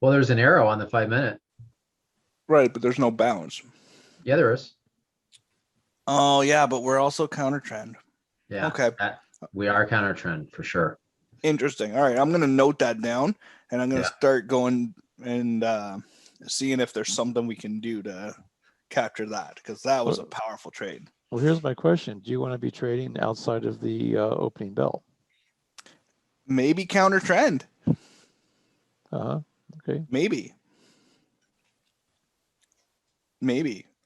Well, there's an arrow on the 5-minute. Right, but there's no bounce. Yeah, there is. Oh, yeah, but we're also counter trend. Yeah. Okay. We are counter trend for sure. Interesting. All right, I'm going to note that down, and I'm going to start going and seeing if there's something we can do to capture that, because that was a powerful trade. Well, here's my question. Do you want to be trading outside of the opening bell? Maybe counter trend. Okay. Maybe.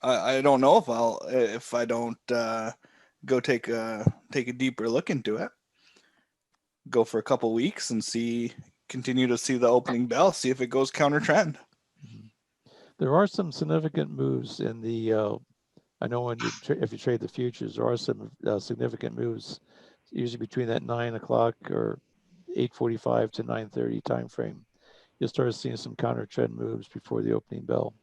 I don't know if I don't go take a deeper look into it. Go for a couple weeks and continue to see the opening bell, see if it goes counter trend. There are some significant moves in the. I know if you trade the futures, there are some significant moves, usually between that 9 o'clock or 8:45 to 9:30 time frame. You'll start seeing some counter trend moves before the opening bell,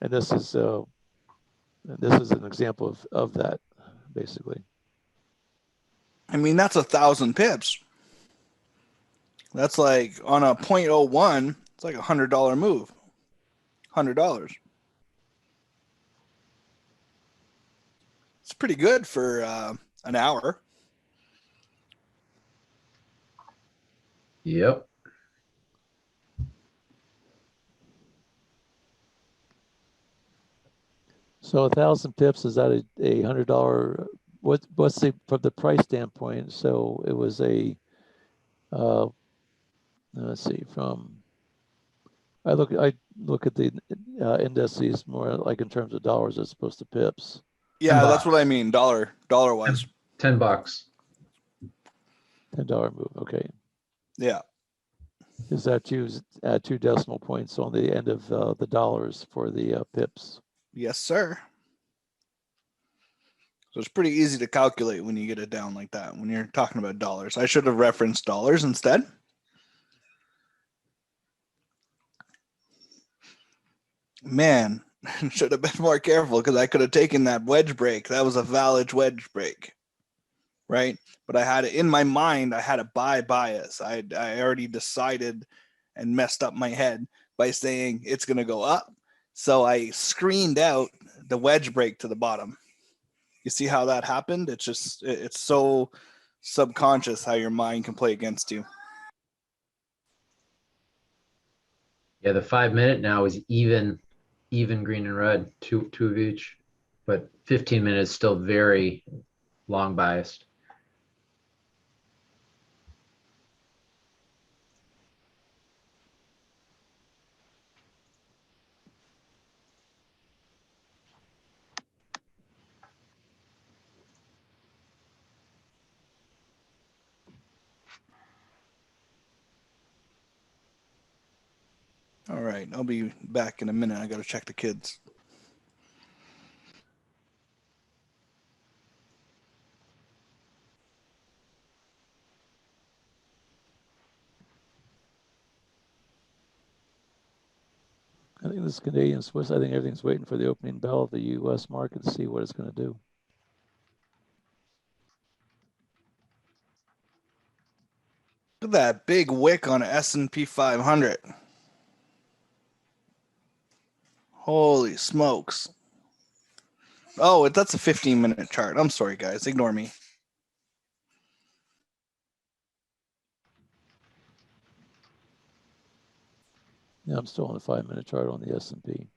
and this is an example of that, basically. I mean, that's 1,000 pips. That's like on a 0.01. It's like $100 move. $100. It's pretty good for an hour. Yep. So 1,000 pips, is that a $100 what's the from the price standpoint? So it was a let's see, I look at the indices more like in terms of dollars as opposed to pips. Yeah, that's what I $10. mean. Dollar wise. $10. $10 move. Okay. Yeah. Is that two decimal points on the end of the dollars for the pips? Yes, sir. So it's pretty easy to calculate when you get it down like that, when you're talking about dollars. I should have referenced dollars instead. Man, should have been more careful because I could have taken that wedge break. That was a valid wedge break, right? But I had it in my mind. I had a buy bias. I already decided and messed up my head by saying it's going to go up. So I screened out the wedge break to the bottom. You see how that happened? It's just, it's so subconscious how your mind can play against you. Yeah, the 5 minute now is even green and red, two of each, but 15 minutes still very long biased. All right, I'll be back in a minute. I got to check the kids. I think this Canadian Swiss, I think everything's waiting for the opening bell of the U.S. market to see what it's going to do. Look at that big wick on S&P 500. Holy smokes. Oh, that's a 15-minute chart. I'm sorry, guys. Ignore me. Yeah, I'm still on the 5-minute chart on the S&P.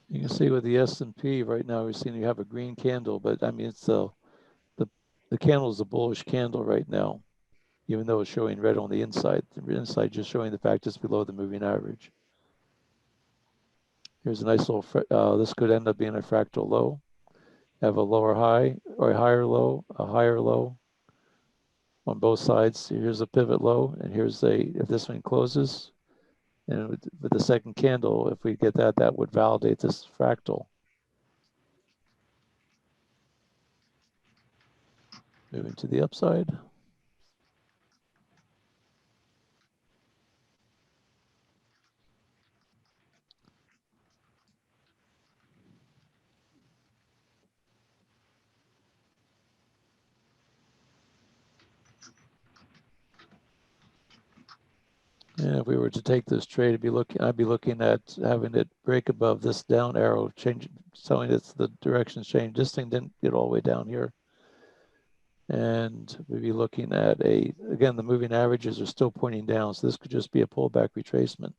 You can see with the S&P right now, we're seeing you have a green candle, but I mean, it's the candle is a bullish candle right now, even though it's showing red on the inside. The inside just showing the fact it's below the moving average. Here's a nice little, this could end up being a fractal low. Have a lower high or a higher low, a higher low, on both sides. Here's a pivot low, and here's if this one closes, and with the second candle, if we get that, that would validate this fractal. Moving to the upside. And if we were to take this trade, I'd be looking at having it break above this down arrow, showing it's the direction change. This thing didn't get all the way down here. And we'd be looking at again, the moving averages are still pointing down. So this could just be a pullback retracement.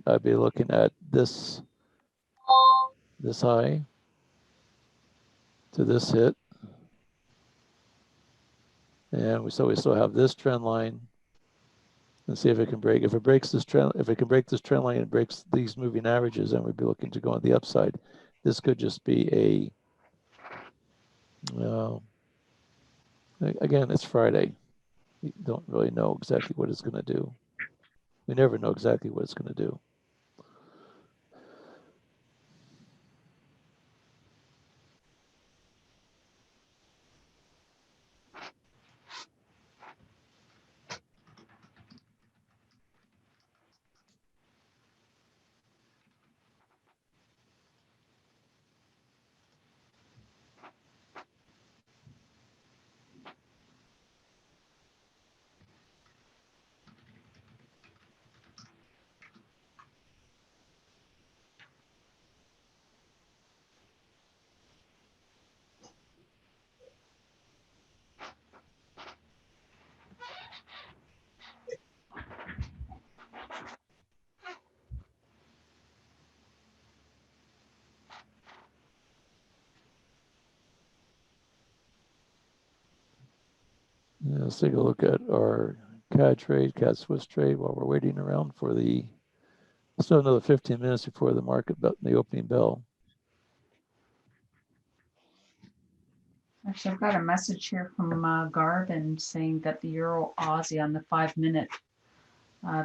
I'd be looking at this high to this hit. And so we still have this trend line. And see if it can break. If it breaks this trend, if it can break this trend line and breaks these moving averages, then we'd be looking to go on the upside. This could just be again, it's Friday. We don't really know exactly what it's going to do. We never know exactly what it's going to do. Yeah, let's take a look at our CAD Swiss trade while we're waiting around for still another 15 minutes before the opening bell. Actually, I've got a message here from Garvin saying that the Euro Aussie on the 5 minute,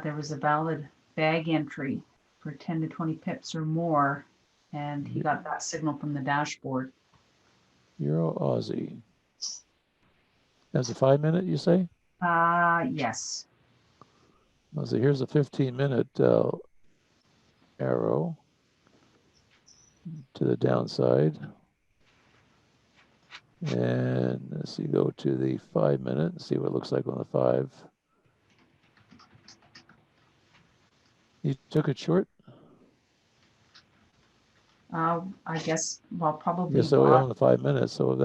there was a valid bag entry for 10 to 20 pips or more, and he got that signal from the dashboard. Euro Aussie. That's a 5 minute, you say? Yes. So here's a 15-minute arrow to the downside. And let's see, go to the 5 minute and see what it looks like on the 5. You took it short? I guess, well, probably. Yeah, so on the 5 minutes. So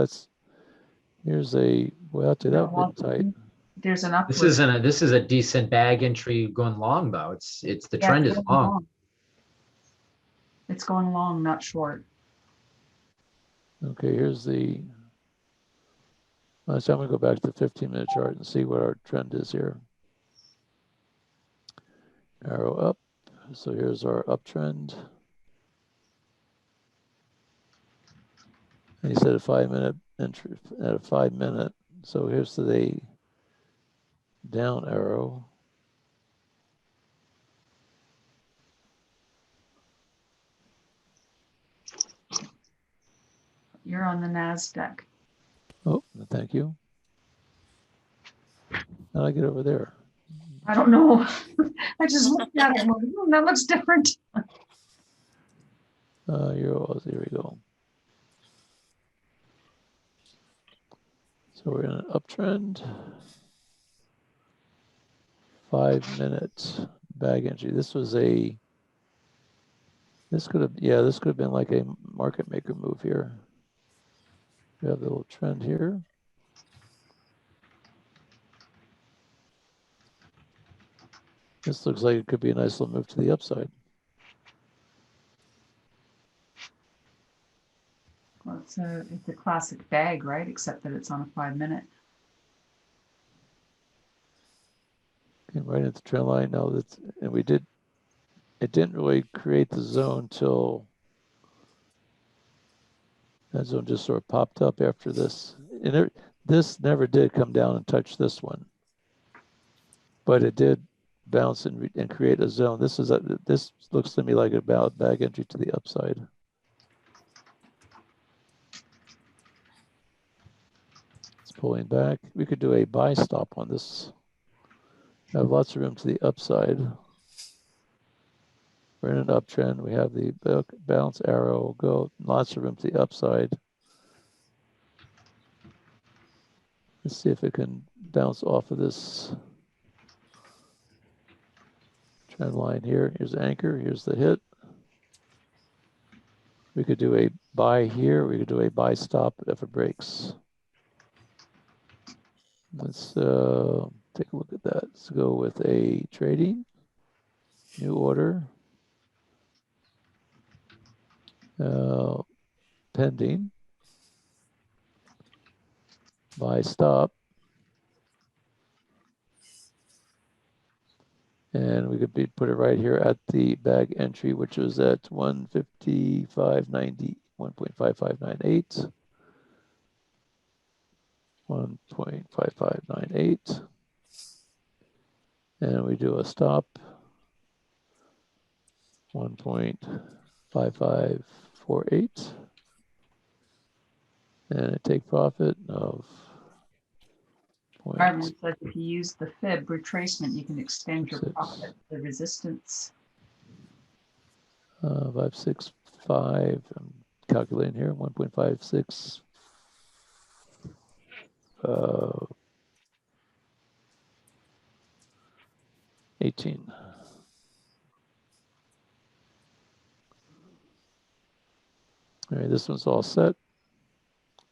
here's that would have been tight. There's an upward. This is a decent bag entry going long though. It's the trend is long. It's going long, not short. Okay, so I'm going to go back to the 15-minute chart and see what our trend is here. Arrow up. So here's our uptrend. And he said a 5 minute entry at a 5 minute. So here's the down arrow. You're on the NASDAQ. Oh, thank you. How did I get over there? I don't know. I just looked at it and went, that looks different. Here we go. So we're in an uptrend. 5 minutes bag entry. This could have been like a market maker move here. We have the little trend here. This looks like it could be a nice little move to the upside. Well, it's a classic bag, right? Except that it's on a 5 minute. Came right into the trend line. Now it didn't really create the zone till that zone just sort of popped up after this. And this never did come down and touch this one, but it did bounce and create a zone. This looks to me like a bag entry to the upside. It's pulling back. We could do a buy stop on this. I have lots of room to the upside. We're in an uptrend. We have the bounce arrow go. Lots of room to the upside. Let's see if it can bounce off of this trend line here. Here's the anchor. Here's the hit. We could do a buy here. We could do a buy stop if it breaks. Let's take a look at that. Let's go with a trading, new order, pending, buy stop. And we could put it right here at the bag entry, which was at 155.90, 1.5598, 1.5598. And we do a stop, 1.5548. And a take profit of Garvin says if you use the fib retracement, you can extend your profit to the resistance. 565. I'm calculating here. 1.56. 18. All right, this one's all set.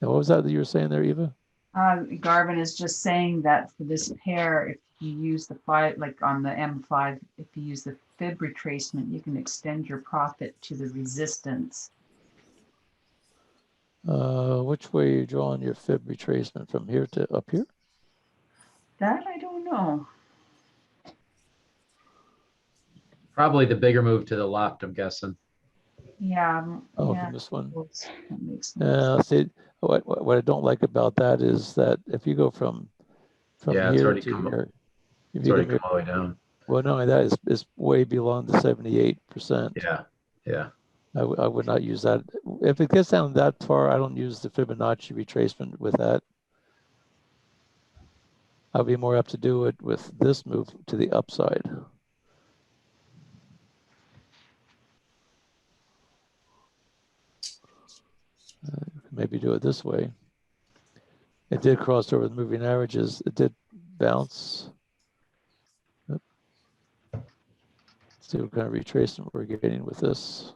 And what was that you were saying there, Eva? Garvin is just saying that for this pair, if you use the 5, like on the M5, if you use the fib retracement, you can extend your profit to the resistance. Which way are you drawing your fib retracement, from here to up here? That I don't know. Probably the bigger move to the left, I'm guessing. Yeah. Oh, yeah. from this one. That makes sense. See, what I don't like about that is that if you go from Yeah, here to here, it's already come all the way down. well, not only that, is way beyond the 78%. Yeah, yeah. I would not use that. If it gets down that far, I don't use the Fibonacci retracement with that. I'd be more apt to do it with this move to the upside. Maybe do it this way. It did cross over the moving averages. It did bounce. Let's see what kind of retracement we're getting with this.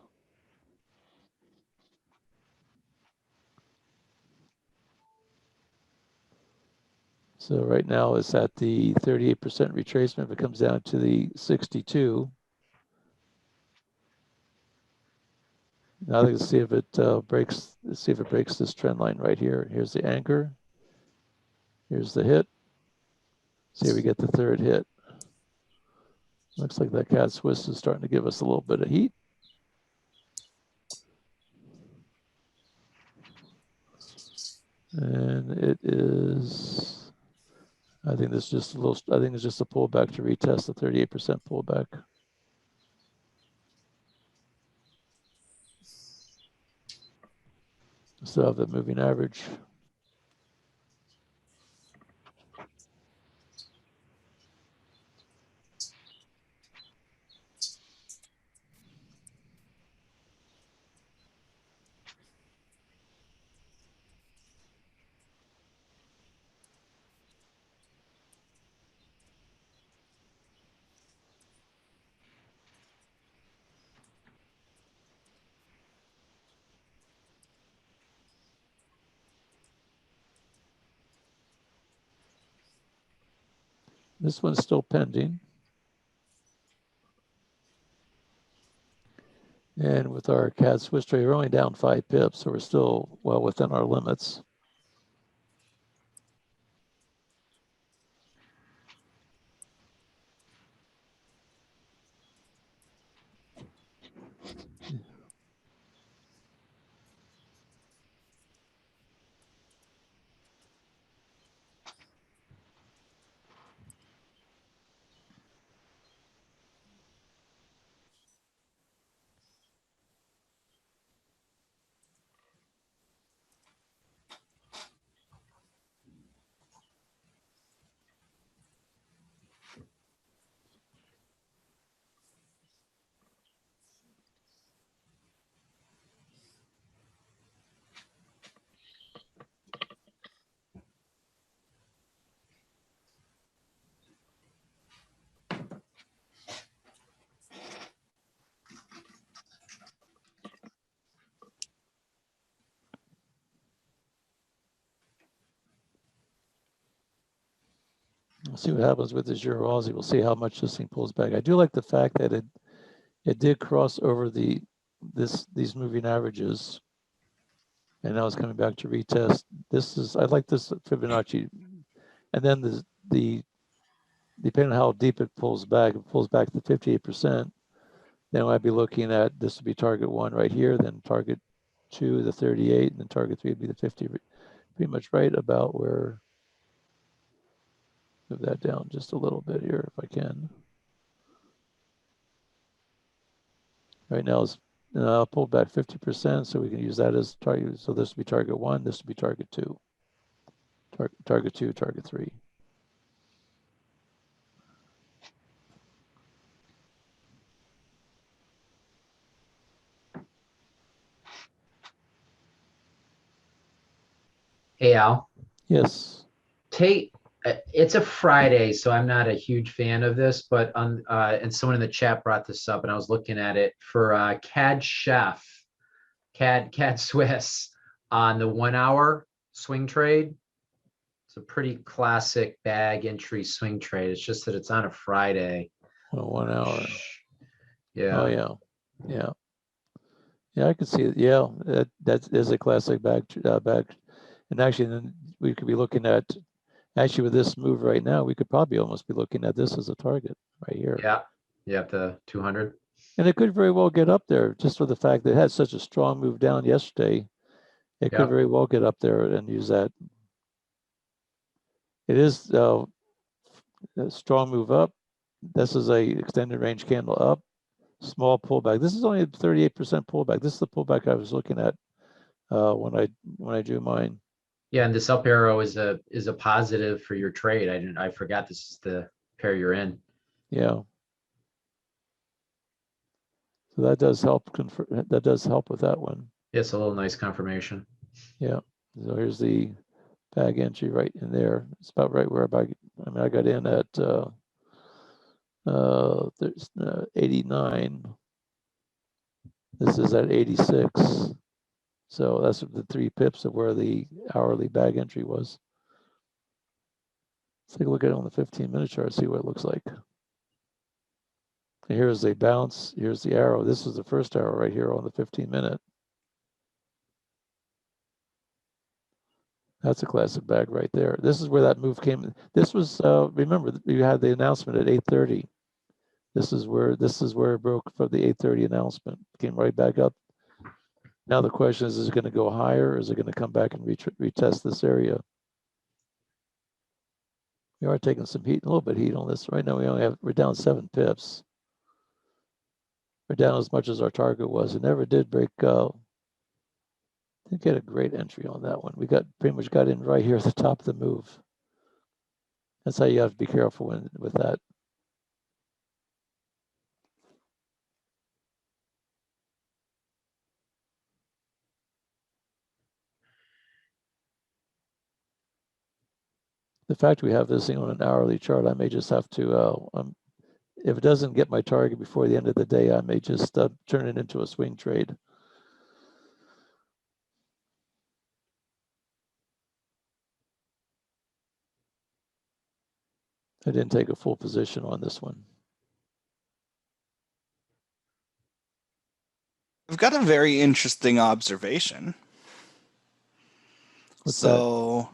So right now it's at the 38% retracement. If it comes down to the 62, now let's see if it breaks. Let's see if it breaks this trend line right here. Here's the anchor. Here's the hit. See if we get the third hit. Looks like that cat Swiss is starting to give us a little bit of heat. And it is, I think this is just a little, I think it's just a pullback to retest the 38% pullback. Still have the moving average. This one's still pending. And with our CAD Swiss trade, we're only down 5 pips, so we're still well within our limits. We'll see what happens with this Euro Aussie. We'll see how much this thing pulls back. I do like the fact that it did cross over these moving averages, and now it's coming back to retest. I like this Fibonacci, and then the depending on how deep it pulls back to 58%. Then I'd be looking at this would be target 1 right here, then target 2 the 38, and then target 3 would be the 50. Pretty much right about where. Move that down just a little bit here if I can. Right now it's I'll pull back 50%, so we can use that as target. So this would be target 1, this would be target 2. Target 2, target 3. Hey, Al. Yes. It's a Friday, so I'm not a huge fan of this, but and someone in the chat brought this up, and I was looking at it for CAD Swiss on the 1 hour swing trade. It's a pretty classic bag entry swing trade. It's just that it's on a Friday. Well, 1 hour. Yeah. Oh yeah. Yeah. Yeah, I can see it. Yeah, that is a classic bag. And actually, then we could be looking at, actually with this move right now, we could probably almost be looking at this as a target right here. Yeah. Yeah, the 200. And it could very well get up there just for the fact that it had such a strong move down yesterday. It could very well get up there and use that. It is a strong move up. This is a extended range candle up, small pullback. This is only a 38% pullback. This is the pullback I was looking at when I drew mine. Yeah, and this up arrow is a positive for your trade. I forgot this is the pair you're in. Yeah. So that does help. That does help with that one. It's a little nice confirmation. Yeah. So here's the bag entry right in there. It's about right where I got in at there's 89. This is at 86. So that's the 3 pips of where the hourly bag entry was. Let's take a look at it on the 15-minute chart, see what it looks like. And here's the bounce, here's the arrow. This is the first arrow right here on the 15-minute. That's a classic bag right there. This is where that move came. This was, remember, you had the announcement at 8:30. This is where it broke for the 8:30 announcement. Came right back up. Now the question is it going to go higher or is it going to come back and retest this area? We are taking some heat, a little bit of heat on this. Right now we're down 7 pips. We're down as much as our target was. It never did break. Didn't get a great entry on that one. We pretty much got in right here at the top of the move. That's how you have to be careful with that. The fact we have this thing on an hourly chart, I may just have to, if it doesn't get my target before the end of the day, I may just turn it into a swing trade. I didn't take a full position on this one. I've got a very interesting observation. What's so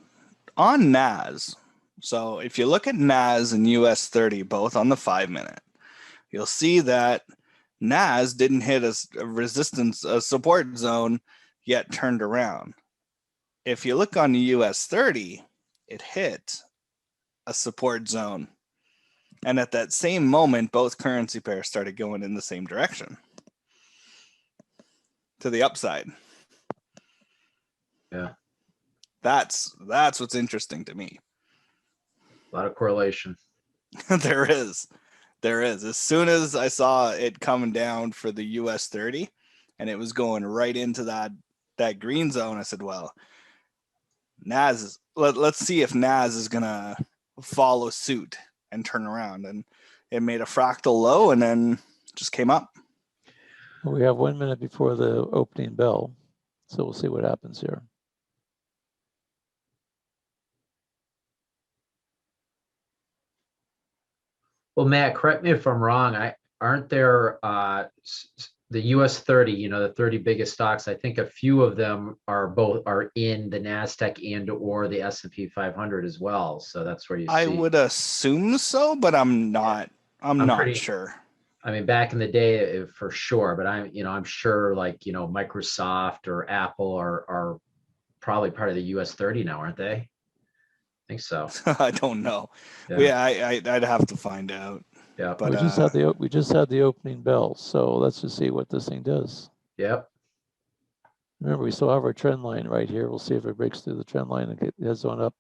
that? On NAS, so if you look at NAS and US 30, both on the 5-minute, you'll see that NAS didn't hit a resistance, a support zone, yet turned around. If you look on the US 30, it hit a support zone. And at that same moment, both currency pairs started going in the same direction, to the upside. Yeah. That's what's interesting to me. A lot of correlation. There is. As soon as I saw it coming down for the US 30 and it was going right into that green zone, I said, well, let's see if NAS is gonna follow suit and turn around. And it made a fractal low and then just came up. We have 1 minute before the opening bell, so we'll see what happens here. Well, Matt, correct me if I'm wrong. Aren't there the US 30, you know, the 30 biggest stocks? I think a few of them are in the NASDAQ and or the S&P 500 as well. So that's where you I see. would assume so, but I'm not. I'm not sure. I mean, back in the day, for sure. But I'm sure, like, Microsoft or Apple are probably part of the US 30 now, aren't they? I think so. I don't know. Yeah. I'd have to find out. Yeah. But we just had the opening bell, so let's just see what this thing does. Yep. Remember, we still have our trend line right here. We'll see if it breaks through the trend line and heads on up.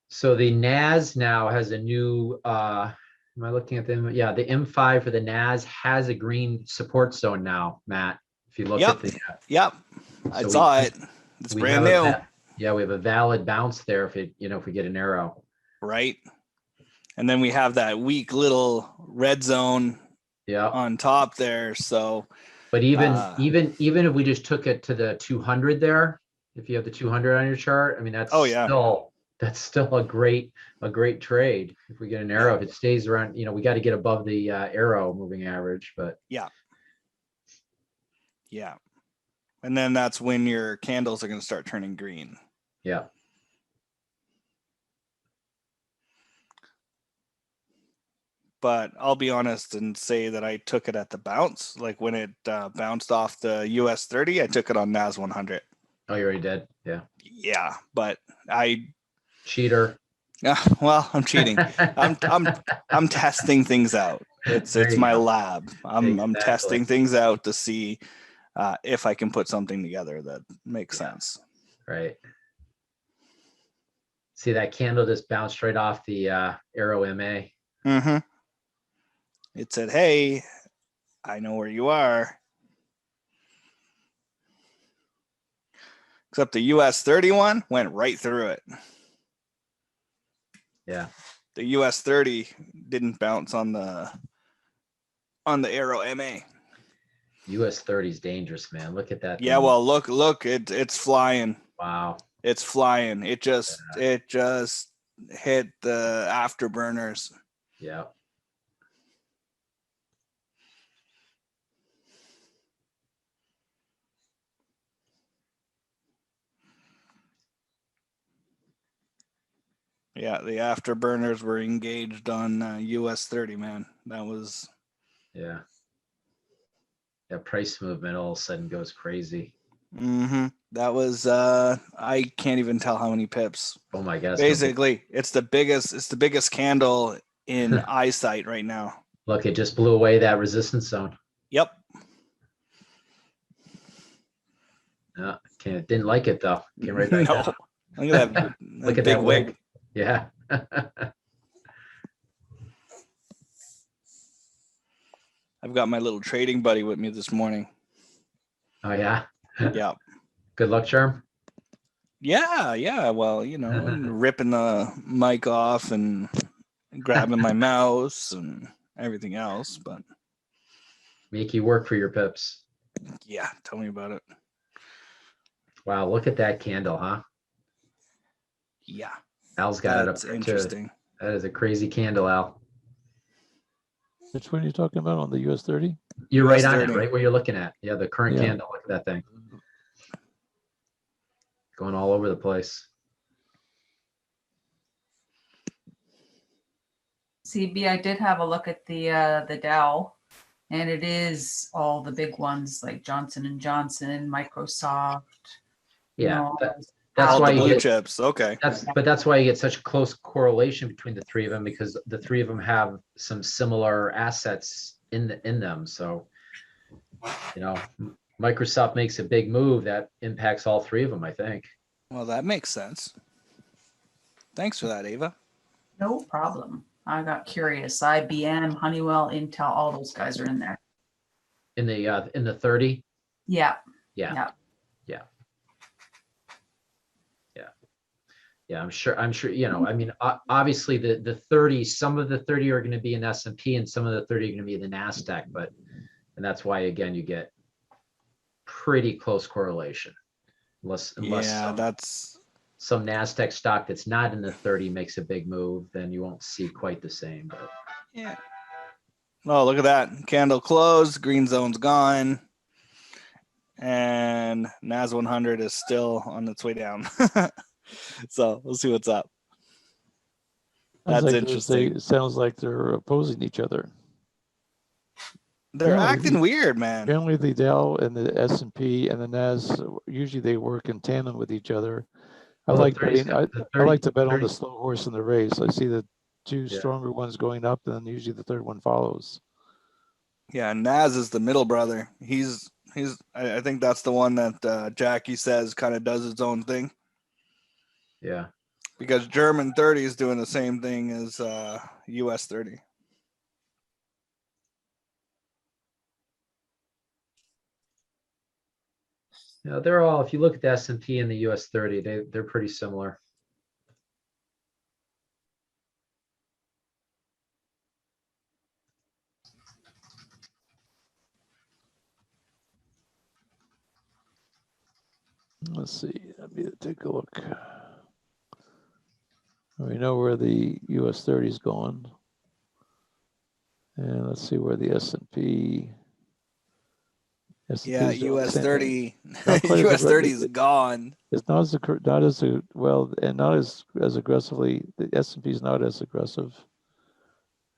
So the NAS now has a new, am I looking at them? Yeah, the M5 for the NAS has a green support zone now, Matt. If you look at the. Yep. I saw it. It's brand new. Yeah, we have a valid bounce there if we get an arrow. Right. And then we have that weak little red zone on top there. So, but even if we just took it to the 200 there, if you have the 200 on your chart, I mean, that's still a great trade. If we get an arrow, if it stays around, we got to get above the arrow moving average, but yeah. And then that's when your candles are going to start turning green. Yeah. But I'll be honest and say that I took it at the bounce. Like when it bounced off the US 30, I took it on NAS 100. Oh, you already did? Yeah. Yeah, but cheater. Well, I'm cheating. I'm testing things out. It's my lab. I'm testing things out to see if I can put something together that makes sense. Right. See, that candle just bounced right off the arrow MA. Mm-hmm. It said, "Hey, I know where you are." Except the US 31 went right through it. Yeah. The US 30 didn't bounce on the arrow MA. US 30 is dangerous, man. Look at that. Yeah, well, look, it's flying. Wow. It's flying. It just hit the afterburners. Yeah. Yeah, the afterburners were engaged on US 30, man. That was. Yeah. Yeah, price movement all of a sudden goes crazy. Mm-hmm. That was I can't even tell how many pips. Oh my gosh. Basically, it's the biggest candle in eyesight right now. Look, it just blew away that resistance zone. Yep. Didn't like it though. Came right back down. Look at that. Look at that wig. Yeah. I've got my little trading buddy with me this morning. Oh yeah. Yeah. Good luck charm. Yeah. Well, ripping the mic off and grabbing my mouse and everything else, but make you work for your pips. Yeah, tell me about it. Wow, look at that candle, huh? Yeah. Al's got it up there. That's interesting. That is a crazy candle, Al. Which one are you talking about on the US 30? You're right on it, right where you're looking at. Yeah, the current candle. Look at that thing. Going all over the place. CB, I did have a look at the Dow, and it is all the big ones like Johnson & Johnson, Microsoft. Yeah, that's why you get chips. Okay. That's why you get such close correlation between the three of them, because the three of them have some similar assets in them. So, Microsoft makes a big move that impacts all three of them, I think. Well, that makes sense. Thanks for that, Ava. No problem. I got curious. IBM, Honeywell, Intel, all those guys are in there. In the 30? Yeah. Yeah, I'm sure, I mean, obviously the 30, some of the 30 are going to be in S&P and some of the 30 are going to be in the NASDAQ, and that's why, again, you get pretty close correlation, unless Yeah, that's some NASDAQ stock that's not in the 30 makes a big move, then you won't see quite the same. But yeah. Oh, look at that. Candle closed, green zone's gone. And NAS 100 is still on its way down. So we'll see what's up. That's interesting. It sounds like they're opposing each other. They're acting weird, man. Generally, the Dow and the S&P and the NAS, usually they work in tandem with each other. I like to bet on the slow horse in the race. I see the two stronger ones going up, and then usually the third one follows. Yeah, NAS is the middle brother. I think that's the one that Jackie says kind of does its own thing. Yeah. Because German 30 is doing the same thing as US 30. Yeah, they're all, if you look at the S&P and the US 30, they're pretty similar. Let's see. Let me take a look. We know where the US 30 is going. And let's see where the S&P. Yeah, US 30. US 30 is gone. It's not as well, and not as aggressively. The S&P is not as aggressive.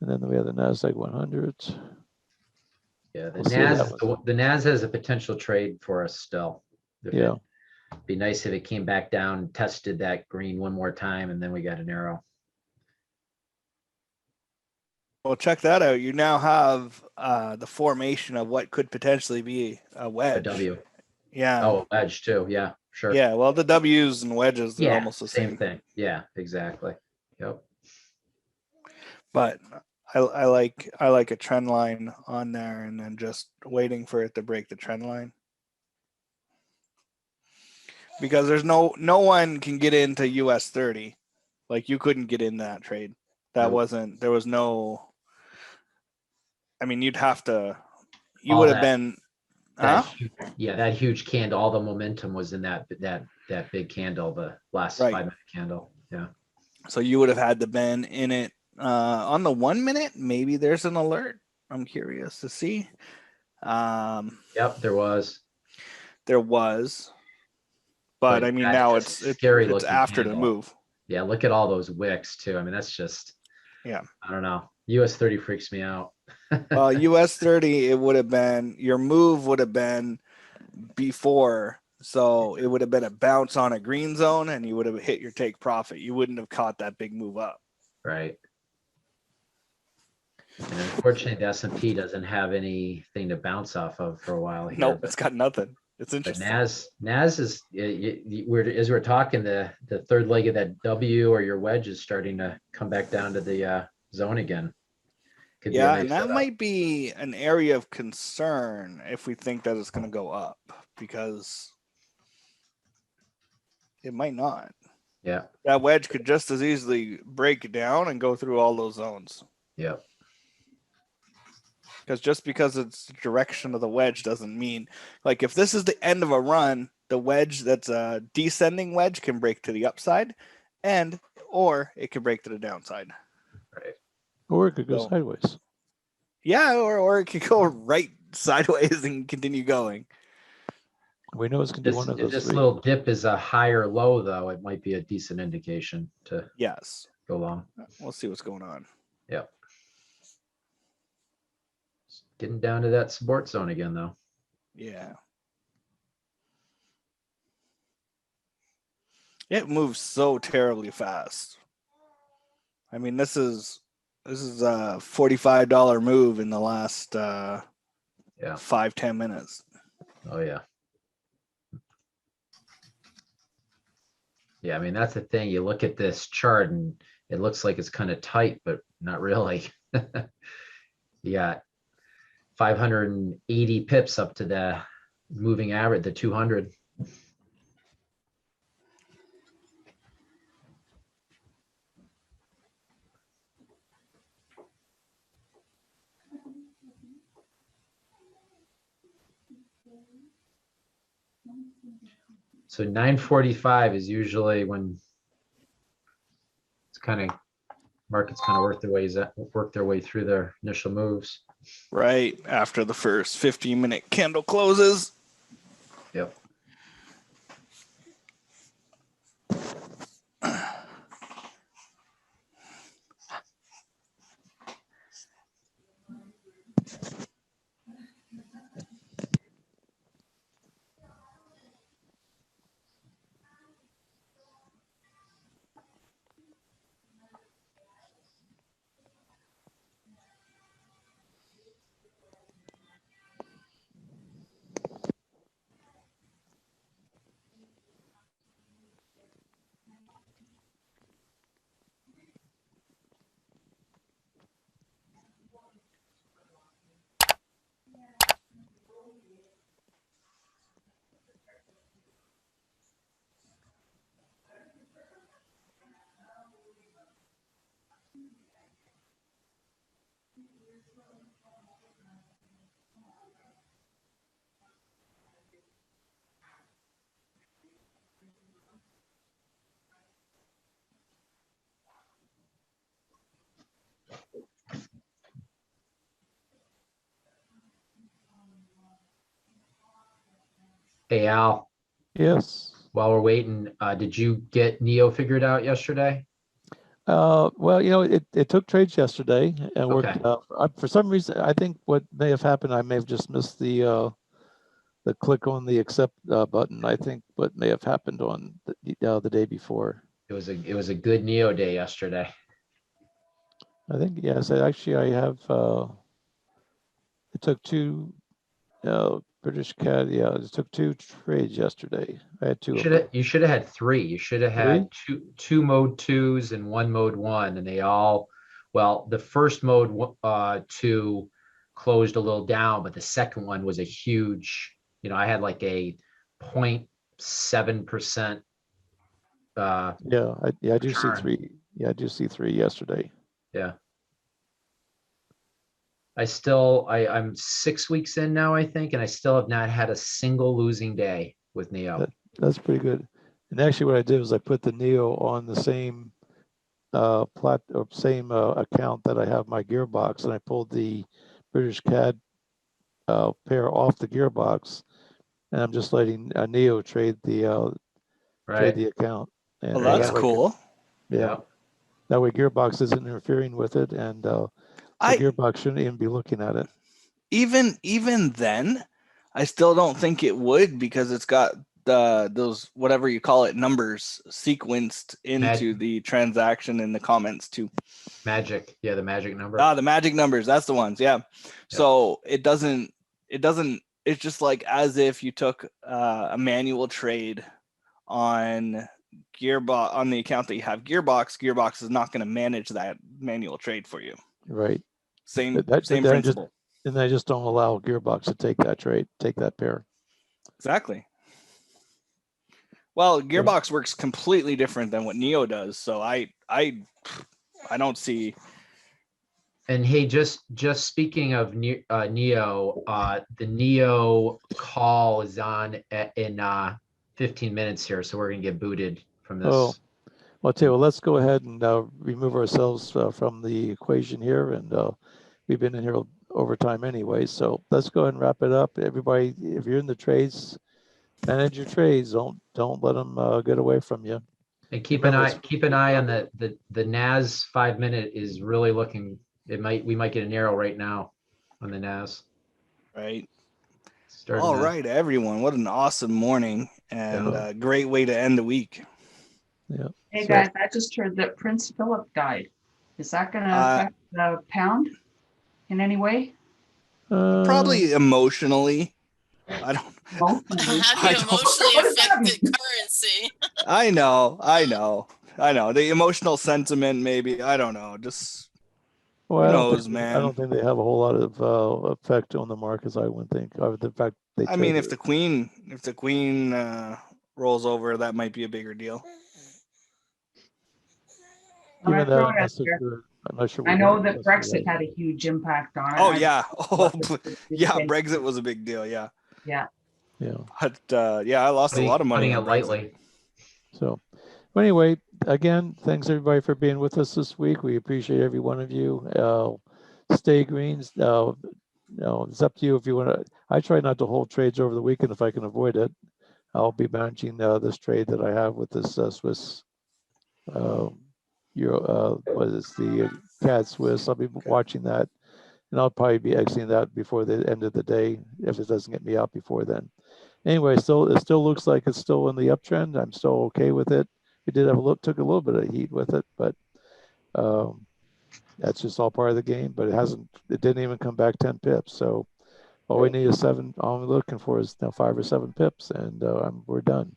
And then we have the NASDAQ 100. Yeah, the NAS has a potential trade for us still. Yeah. It'd be nice if it came back down, tested that green one more time, and then we got an arrow. Well, check that out. You now have the formation of what could potentially be a wedge. A W. Yeah. Oh, a wedge too. Yeah, sure. Yeah, well, the W's and wedges are almost the same thing. Yeah, exactly. Yep. But I like a trend line on there, and then just waiting for it to break the trend line. Because there's no one can get into US 30. Like, you couldn't get in that trade. There was no, I mean, you'd have to, would have been, that huge candle, all the momentum was in that big candle, the last 5 minute candle. Yeah. So you would have had to been in it on the 1 minute. Maybe there's an alert. I'm curious to see. Yep, there was. But I mean, now it's scary. It's after the move. Yeah, look at all those wicks too. I mean, that's just. Yeah. I don't know. US 30 freaks me out. Well, US 30, it would have been, your move would have been before. So it would have been a bounce on a green zone, and you would have hit your take profit. You wouldn't have caught that big move up. Right. And unfortunately, the S&P doesn't have anything to bounce off of for a while here. Nope, it's got nothing. It's interesting. But NAS is, as we're talking, the third leg of that W or your wedge is starting to come back down to the zone again. Yeah, and that might be an area of concern if we think that it's going to go up, because it might not. Yeah. That wedge could just as easily break down and go through all those zones. Yeah. Because just because it's the direction of the wedge doesn't mean, like, if this is the end of a run, the wedge that's a descending wedge can break to the upside, or it can break to the downside. Right. Or it could go sideways. Yeah, or it could go right sideways and continue going. We know it's going to be one of those. If this little dip is a higher low, though, it might be a decent indication to go long. We'll see what's going on. Yep. Getting down to that support zone again, though. Yeah. It moves so terribly fast. I mean, this is a $45 move in the last 5-10 minutes. Oh yeah. Yeah, I mean, that's the thing. You look at this chart and it looks like it's kind of tight, but not really. You got 580 pips up to the moving average, the 200. So 9:45 is usually when it's kind of markets kind of work their way through their initial moves. Right after the first 15-minute candle closes. Yep. Hey, Al, Yes. while we're waiting, did you get Neo figured out yesterday? Well, it took trades yesterday and worked Okay. out. For some reason, I think what may have happened, I may have just missed the click on the accept button. I think what may have happened on the day before. It was a good Neo day yesterday. I think, yes, actually I have, it took two, British CAD, yeah, it took two trades yesterday. I had two of them. You should have had three. You should have had two mode twos and one mode one, and they all, well, the first mode two closed a little down, but the second one was a huge, I had like a 0.7% Yeah, I do see return. three. Yeah, I do see three yesterday. Yeah. I'm 6 weeks in now, I think, and I still have not had a single losing day with Neo. That's pretty good. And actually what I did was I put the Neo on the same same account that I have my gearbox, and I pulled the British CAD pair off the gearbox, and I'm just letting Neo trade the account. And Well, that's cool. Yeah. That way gearbox isn't interfering with it, and the gearbox shouldn't even be looking at it. Even then, I still don't think it would, because it's got those, whatever you call it, numbers sequenced into the transaction in the comments too. Magic. Yeah, the magic number. The magic numbers, that's the ones. Yeah. So it doesn't, it's just like as if you took a manual trade on Gearbox, on the account that you have Gearbox is not going to manage that manual trade for you. Right. Same principle. And they just don't allow Gearbox to take that trade, take that pair. Exactly. Well, Gearbox works completely different than what Neo does, so I don't see. And hey, just speaking of Neo, the Neo call is on in 15 minutes here, so we're gonna get booted from this. Oh, well, I'll tell you what, let's go ahead and remove ourselves from the equation here, and we've been in here over time anyway, so let's go ahead and wrap it up. Everybody, if you're in the trades, manage your trades. Don't let them get away from you. And keep an eye on the NAS 5 minute is really looking. We might get an arrow right now on the NAS. Right. All right, everyone. What an awesome morning, and a great way to end the week. Yeah. Hey guys, I just heard that Prince Philip died. Is that going to affect the pound in any way? Probably emotionally. I don't. How do you emotionally affect the currency? I know. The emotional sentiment, maybe. I don't know. Just well, who knows, man. I don't think they have a whole lot of effect on the markets. I wouldn't think. The fact I mean, if the queen rolls over, that might be a bigger deal. I'm not sure. I know that Brexit had a huge impact on it. Oh yeah. Oh yeah, Brexit was a big deal. Yeah. Yeah. Yeah. But yeah, I lost a lot of money Putting it on Brexit. lightly. So, but anyway, again, thanks everybody for being with us this week. We appreciate every one of you. Stay green. It's up to you if you want to. I try not to hold trades over the weekend if I can avoid it. I'll be managing this trade that I have with this Swiss Euro. What is the CAD Swiss? I'll be watching that, and I'll probably be exiting that before the end of the day if it doesn't get me out before then. Anyway, it still looks like it's still in the uptrend. I'm still okay with it. We did have took a little bit of heat with it, but that's just all part of the game. But it didn't even come back 10 pips. So all we need is 7. All I'm looking for is 5 or 7 pips, and we're done.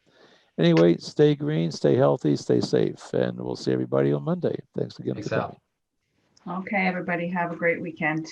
Anyway, stay green, stay healthy, stay safe, and we'll see everybody on Monday. Thanks again for coming. Okay, everybody, have a great weekend.